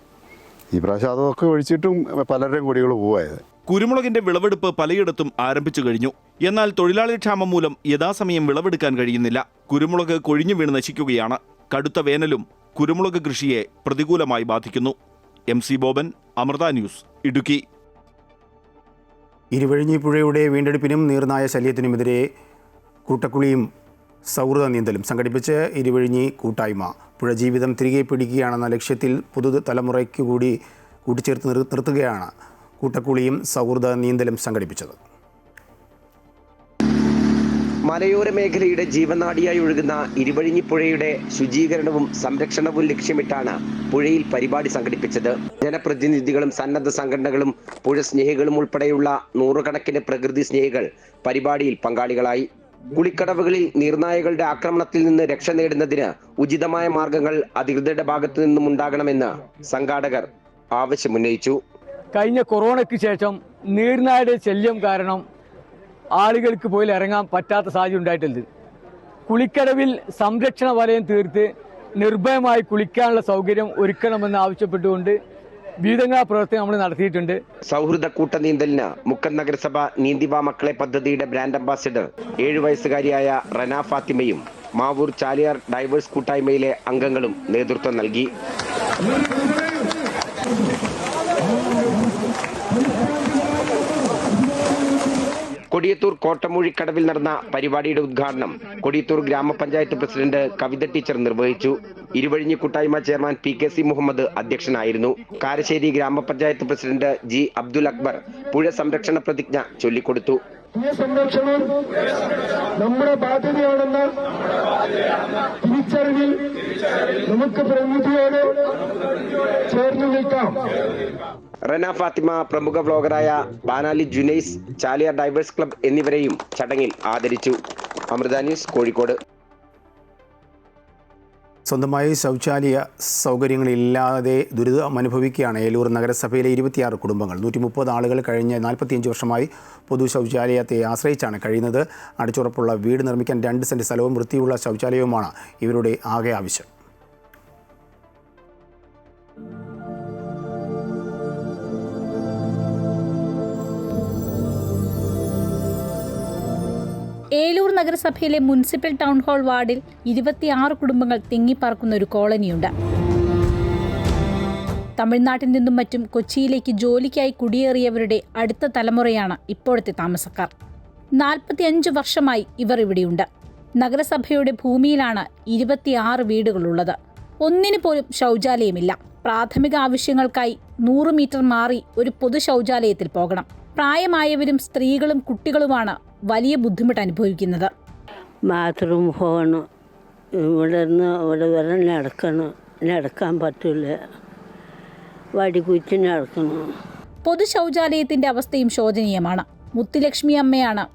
ഈ പ്രാവശ്യം അതൊക്കെ ഒഴിച്ചിട്ടും പലരുടെയും കൊടികൾ പോവായത്. കുരുമുളകിന്റെ വിളവെടുപ്പ് പലയിടത്തും ആരംഭിച്ചു കഴിഞ്ഞു. എന്നാൽ തൊഴിലാളി ക്ഷാമം മൂലം യഥാസമയം വിളവെടുക്കാൻ കഴിയുന്നില്ല. കുരുമുളക് കൊഴിഞ്ഞു വീണ് നശിക്കുകയാണ്. കടുത്ത വേനലും കുരുമുളക് കൃഷിയെ പ്രതികൂലമായി ബാധിക്കുന്നു. MC Boban, Amrita news, Idukki. ഇരുവഴിഞ്ഞി പുഴയുടെ വീണ്ടെടുപ്പിനും നീർനായ ശല്യത്തിനുമെതിരെ കൂട്ടക്കുളിയും സൗഹൃദ നീന്തലും സംഘടിപ്പിച്ച് ഇരുവഴിഞ്ഞി കൂട്ടായ്മ. പുഴ ജീവിതം തിരികെ പിടിക്കുകയാണെന്ന ലക്ഷ്യത്തിൽ പുതുതലമുറയ്ക്ക് കൂടി കൂട്ടിച്ചേർത്ത് നിർത്തുകയാണ് കൂട്ടക്കുളിയും സൗഹൃദ നീന്തലും സംഘടിപ്പിച്ചത്. മലയോര മേഖലയുടെ ജീവനാഡിയായി ഒഴുകുന്ന ഇരുവഴിഞ്ഞിപ്പുഴയുടെ ശുചീകരണവും സംരക്ഷണവും ലക്ഷ്യമിട്ടാണ് പുഴയിൽ പരിപാടി സംഘടിപ്പിച്ചത്. ജനപ്രതിനിധികളും സന്നദ്ധ സംഘടനകളും പുഴ സ്നേഹികളും ഉൾപ്പെടെയുള്ള നൂറുകണക്കിന് പ്രകൃതി സ്നേഹികൾ പരിപാടിയിൽ പങ്കാളികളായി. കുളിക്കടവുകളിൽ നീർനായകളുടെ ആക്രമണത്തിൽ നിന്ന് രക്ഷ നേടുന്നതിന് ഉചിതമായ മാർഗങ്ങൾ അധികൃതരുടെ ഭാഗത്തു നിന്നും ഉണ്ടാകണമെന്ന് സംഘാടകർ ആവശ്യമുന്നയിച്ചു. കഴിഞ്ഞ കൊറോണയ്ക്ക് ശേഷം നീർനായയുടെ ശല്യം കാരണം ആളുകൾക്ക് പോയി ഇറങ്ങാൻ പറ്റാത്ത സാഹചര്യം ഉണ്ടായിട്ടുണ്ട്. കുളിക്കടവിൽ സംരക്ഷണ വലയം തീർത്ത് നിർഭയമായി കുളിക്കാനുള്ള സൗകര്യം ഒരുക്കണമെന്ന് ആവശ്യപ്പെട്ടുകൊണ്ട് വിവിധ പ്രവർത്തനം നമ്മൾ നടത്തിയിട്ടുണ്ട്. സൗഹൃദ കൂട്ടനീന്തലിന് മുക്കം നഗരസഭ നീന്തിവാ മക്കളെ പദ്ധതിയുടെ ബ്രാൻഡ് അംബാസിഡർ 7 വയസ്സുകാരിയായ റന ഫാത്തിമയും മാവൂർ ചാലിയാർ ഡൈവേഴ്സ് കൂട്ടായ്മയിലെ അംഗങ്ങളും നേതൃത്വം നൽകി. കൊടിയത്തൂർ കോട്ടമൂഴിക്കടവിൽ നടന്ന പരിപാടിയുടെ ഉദ്ഘാടനം കൊടിയത്തൂർ ഗ്രാമപഞ്ചായത്ത് പ്രസിഡന്റ് കവിത ടീച്ചർ നിർവഹിച്ചു. ഇരുവഴിഞ്ഞി കൂട്ടായ്മ ചെയർമാൻ PKC മുഹമ്മദ് അധ്യക്ഷനായിരുന്നു. കാരശ്ശേരി ഗ്രാമപഞ്ചായത്ത് പ്രസിഡന്റ് G അബ്ദുൽ അക്ബർ പുഴ സംരക്ഷണ പ്രതിജ്ഞ ചൊല്ലിക്കൊടുത്തു. സംരക്ഷണം നമ്മുടെ ബാധ്യതയാണെന്ന തിരിച്ചറിവിൽ നമുക്ക് പ്രകൃതിയോട് ചേർന്ന് നിൽക്കാം. റന ഫാത്തിമ, പ്രമുഖ വ്ലോഗറായ ബാനാലി ജുനൈസ്, ചാലിയാർ ഡൈവേഴ്സ് ക്ലബ് എന്നിവരെയും ചടങ്ങിൽ ആദരിച്ചു. അമൃത ന്യൂസ്, കോഴിക്കോട്. സ്വന്തമായി ശൗചാലയ സൗകര്യങ്ങളില്ലാതെ ദുരിതം അനുഭവിക്കുകയാണ് ഏലൂർ നഗരസഭയിലെ 26 കുടുംബങ്ങൾ. 130 ആളുകൾ കഴിഞ്ഞ 45 വർഷമായി പൊതു ശൗചാലയത്തെ ആശ്രയിച്ചാണ് കഴിയുന്നത്. അടിച്ചുറപ്പുള്ള വീട് നിർമ്മിക്കാൻ 2 സെന്റ് സ്ഥലവും വൃത്തിയുള്ള ശൗചാലയവുമാണ് ഇവരുടെ ആകെ ആവശ്യം. ഏലൂർ നഗരസഭയിലെ മുനിസിപ്പൽ ടൗൺ ഹാൾ വാർഡിൽ 26 കുടുംബങ്ങൾ തിങ്ങിപ്പാർക്കുന്ന ഒരു കോളനിയുണ്ട്. തമിഴ്നാട്ടിൽ നിന്നും മറ്റും കൊച്ചിയിലേക്ക് ജോലിക്കായി കുടിയേറിയവരുടെ അടുത്ത തലമുറയാണ് ഇപ്പോഴത്തെ താമസക്കാർ. 45 വർഷമായി ഇവർ ഇവിടെയുണ്ട്. നഗരസഭയുടെ ഭൂമിയിലാണ് 26 വീടുകളുള്ളത്. ഒന്നിനു പോലും ശൗചാലയമില്ല. പ്രാഥമിക ആവശ്യങ്ങൾക്കായി 100 മീറ്റർ മാറി ഒരു പൊതു ശൗചാലയത്തിൽ പോകണം. പ്രായമായവരും സ്ത്രീകളും കുട്ടികളുമാണ് വലിയ ബുദ്ധിമുട്ട് അനുഭവിക്കുന്നത്. ബാത്റൂം പോകണം, ഇവിടെ നിന്ന് അവിടെ വരെ നടക്കാൻ പറ്റില്ല, വടി കുറ്റി നടക്കണം. പൊതു ശൗചാലയത്തിന്റെ അവസ്ഥയും ശോചനീയമാണ്. മുത്തുലക്ഷ്മി അമ്മയാണ്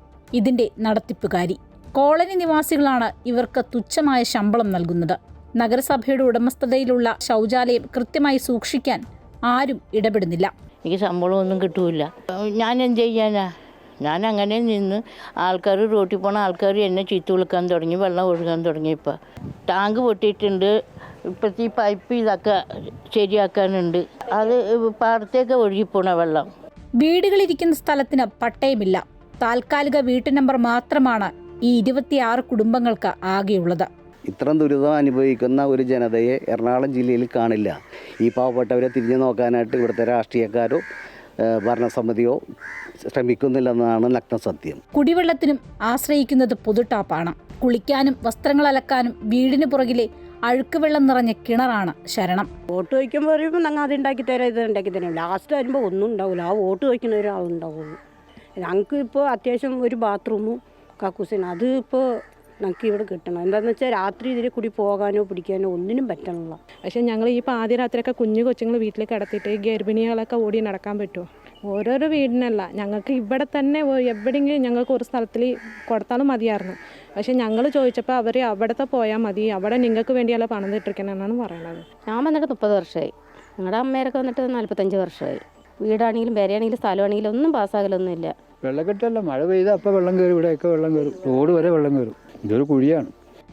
ഇതിന്റെ നടത്തിപ്പുകാരി. കോളനി നിവാസികളാണ് ഇവർക്ക് തുച്ഛമായ ശമ്പളം നൽകുന്നത്. നഗരസഭയുടെ ഉടമസ്ഥതയിലുള്ള ശൗചാലയം കൃത്യമായി സൂക്ഷിക്കാൻ ആരും ഇടപെടുന്നില്ല. എനിക്ക് ശമ്പളമൊന്നും കിട്ടൂല. ഞാൻ എന്ത് ചെയ്യാനാ? ഞാൻ അങ്ങനെ നിന്ന് ആൾക്കാർ റോട്ടിൽ പോണ ആൾക്കാർ എന്നെ ചീത്ത വിളിക്കാൻ തുടങ്ങി, വെള്ളം ഒഴുകാൻ തുടങ്ങി. ഇപ്പം ടാങ്ക് പൊട്ടിയിട്ടുണ്ട്. ഇപ്പോഴത്തെ ഈ പൈപ്പ് ഇതൊക്കെ ശരിയാക്കാനുണ്ട്. അത് പാടത്തേക്ക് ഒഴുകിപ്പോണ വെള്ളം. വീടുകളിരിക്കുന്ന സ്ഥലത്തിന് പട്ടയമില്ല. താൽക്കാലിക വീട്ടു നമ്പർ മാത്രമാണ് ഈ 26 കുടുംബങ്ങൾക്ക് ആകെയുള്ളത്. ഇത്തരം ദുരിതം അനുഭവിക്കുന്ന ഒരു ജനതയെ എറണാകുളം ജില്ലയിൽ കാണില്ല. ഈ പാവപ്പെട്ടവരെ തിരിഞ്ഞു നോക്കാനായിട്ട് ഇവിടുത്തെ രാഷ്ട്രീയക്കാരോ ഭരണസമിതിയോ ശ്രമിക്കുന്നില്ലെന്നാണ് നഗ്നസത്യം. കുടിവെള്ളത്തിനും ആശ്രയിക്കുന്നത് പൊതുട്ടാപ്പാണ്. കുളിക്കാനും വസ്ത്രങ്ങൾ അലക്കാനും വീടിന് പുറകിലെ അഴുക്കുവെള്ളം നിറഞ്ഞ കിണറാണ് ശരണം. വോട്ട് വയ്ക്കുമ്പോൾ പറയുമ്പോൾ ഞങ്ങൾ അത് ഉണ്ടാക്കി തരാം, ഇത് ഉണ്ടാക്കി തരാം. ലാസ്റ്റ് വരുമ്പോൾ ഒന്നും ഉണ്ടാവില്ല. ആ വോട്ട് വയ്ക്കുന്ന ഒരാളുണ്ടാവുള്ളൂ. ഞങ്ങൾക്ക് ഇപ്പോൾ അത്യാവശ്യം ഒരു ബാത്റൂമും കക്കൂസിനും അത് ഇപ്പോൾ ഞങ്ങൾക്ക് ഇവിടെ കിട്ടണം. എന്താണെന്ന് വെച്ചാൽ രാത്രി ഇതിൽ കൂടി പോകാനോ പിടിക്കാനോ ഒന്നിനും പറ്റണില്ല. പക്ഷേ ഞങ്ങൾ ഈ പാതിരാത്രിയൊക്കെ കുഞ്ഞു കൊച്ചുങ്ങൾ വീട്ടിലേക്ക് കിടത്തിയിട്ട് ഗർഭിണികളൊക്കെ ഓടി നടക്കാൻ പറ്റുമോ? ഓരോരോ വീടിനല്ല, ഞങ്ങൾക്ക് ഇവിടെ തന്നെ എവിടെയെങ്കിലും ഞങ്ങൾക്ക് ഒരു സ്ഥലത്തിൽ കൊടുത്താലും മതിയായിരുന്നു. പക്ഷേ ഞങ്ങൾ ചോദിച്ചപ്പോൾ അവർ അവിടത്തെ പോയാൽ മതി, അവിടെ നിങ്ങൾക്ക് വേണ്ടിയല്ല പണം തിട്ടിരിക്കണമെന്നാണ് പറയണത്. ഞാൻ വന്നിട്ട് 30 വർഷമായി. ഞങ്ങളുടെ അമ്മയൊക്കെ വന്നിട്ട് 45 വർഷമായി. വീടാണെങ്കിലും പേരയാണെങ്കിലും സ്ഥലമാണെങ്കിലും ഒന്നും പാസ്സാകലൊന്നുമില്ല. വെള്ളക്കെട്ടല്ല, മഴ പെയ്താൽ അപ്പം വെള്ളം കയറും. ഇവിടെയൊക്കെ വെള്ളം കയറും, റോഡ് വരെ വെള്ളം കയറും. ഇതൊരു കുഴിയാണ്.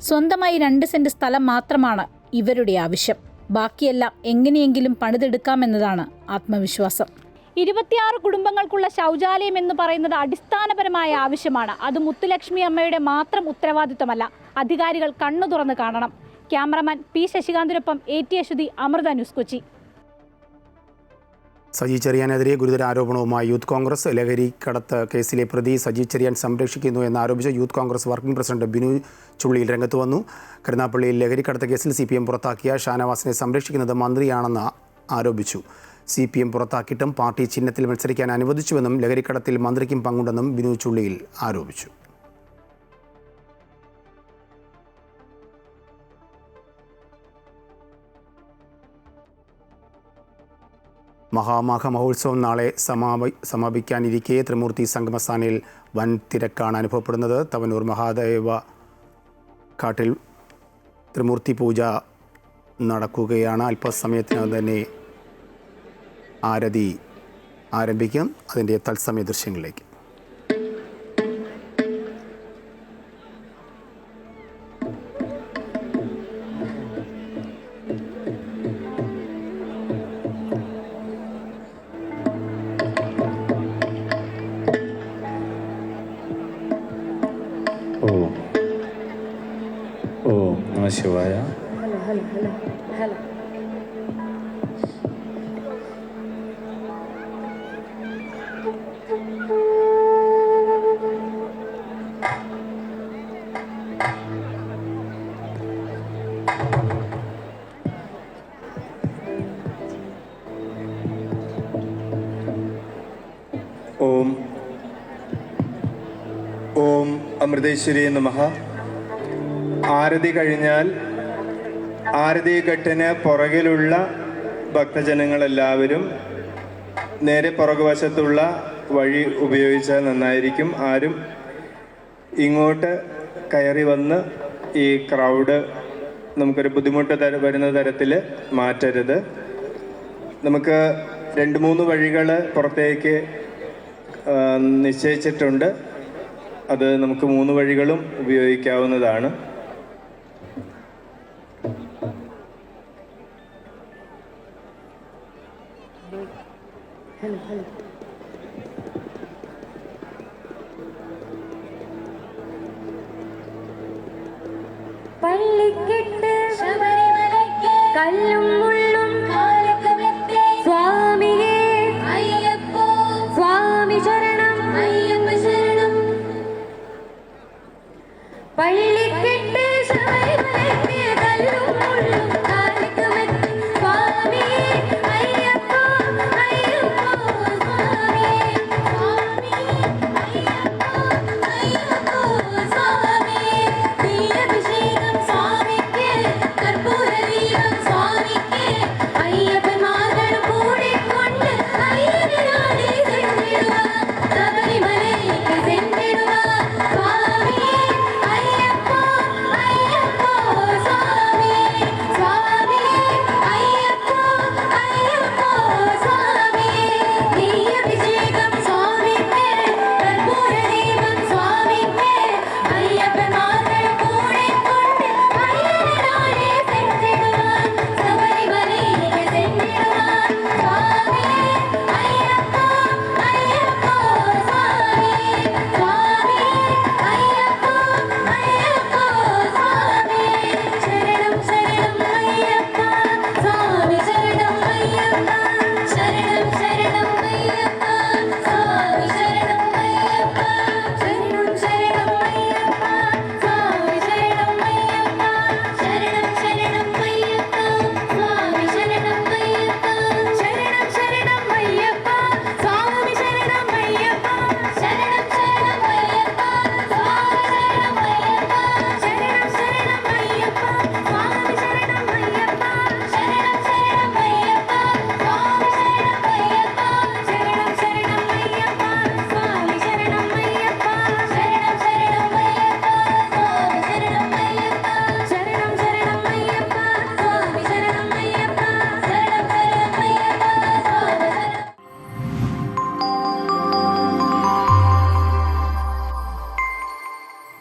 സ്വന്തമായി 2 സെന്റ് സ്ഥലം മാത്രമാണ് ഇവരുടെ ആവശ്യം. ബാക്കിയെല്ലാം എങ്ങനെയെങ്കിലും പണിതെടുക്കാമെന്നതാണ് ആത്മവിശ്വാസം. 26 കുടുംബങ്ങൾക്കുള്ള ശൗചാലയം എന്ന് പറയുന്നത് അടിസ്ഥാനപരമായ ആവശ്യമാണ്. അത് മുത്തുലക്ഷ്മി അമ്മയുടെ മാത്രം ഉത്തരവാദിത്തമല്ല. അധികാരികൾ കണ്ണു തുറന്ന് കാണണം. ക്യാമറമാൻ P ശശികാന്തിനൊപ്പം AT അശ്വതി, അമൃത ന്യൂസ്, കൊച്ചി. സജി ചെറിയാനെതിരെ ഗുരുതര ആരോപണവുമായി യൂത്ത് കോൺഗ്രസ്. ലഹരിക്കടത്ത് കേസിലെ പ്രതി സജി ചെറിയാൻ സംരക്ഷിക്കുന്നു എന്നാരോപിച്ച് youth Congress working president Binu Chulliyil രംഗത്ത് വന്നു. കരുനാപ്പള്ളിയിൽ ലഹരിക്കടത്ത് കേസിൽ CPM പുറത്താക്കിയ ഷാനവാസിനെ സംരക്ഷിക്കുന്നത് മന്ത്രിയാണെന്ന് ആരോപിച്ചു. CPM പുറത്താക്കിയിട്ടും പാർട്ടി ചിഹ്നത്തിൽ മത്സരിക്കാൻ അനുവദിച്ചുവെന്നും ലഹരിക്കടത്തിൽ മന്ത്രിക്കും പങ്കുണ്ടെന്നും ബിനു ചുള്ളിയിൽ ആരോപിച്ചു. മഹാമാഘ മഹോത്സവം നാളെ സമാപിക്കാനിരിക്കെ ത്രിമൂർത്തി സംഗമസ്ഥാനിൽ വൻ തിരക്കാണ് അനുഭവപ്പെടുന്നത്. തവനൂർ മഹാദേവ കാട്ടിൽ ത്രിമൂർത്തി പൂജ നടക്കുകയാണ്. അല്പസമയത്തിനകം തന്നെ ആരതി ആരംഭിക്കും. അതിൻ്റെ തത്സമയ ദൃശ്യങ്ങളിലേക്ക്. ഓം നമഃ ശിവായ. ഓം ഓം അമൃതേശ്വരി നമഃ. ആരതി കഴിഞ്ഞാൽ ആരതി ഘട്ടിന് പുറകിലുള്ള ഭക്തജനങ്ങളെല്ലാവരും നേരെ പുറകുവശത്തുള്ള വഴി ഉപയോഗിച്ചാൽ നന്നായിരിക്കും. ആരും ഇങ്ങോട്ട് കയറി വന്ന് ഈ ക്രൗഡ് നമുക്കൊരു ബുദ്ധിമുട്ട് വരുന്ന തരത്തിൽ മാറ്റരുത്. നമുക്ക് 2-3 വഴികൾ പുറത്തേക്ക് നിശ്ചയിച്ചിട്ടുണ്ട്. അത് നമുക്ക് 3 വഴികളും ഉപയോഗിക്കാവുന്നതാണ്. പള്ളിക്കെട്ട് ശബരിമലയ്ക്ക് കല്ലും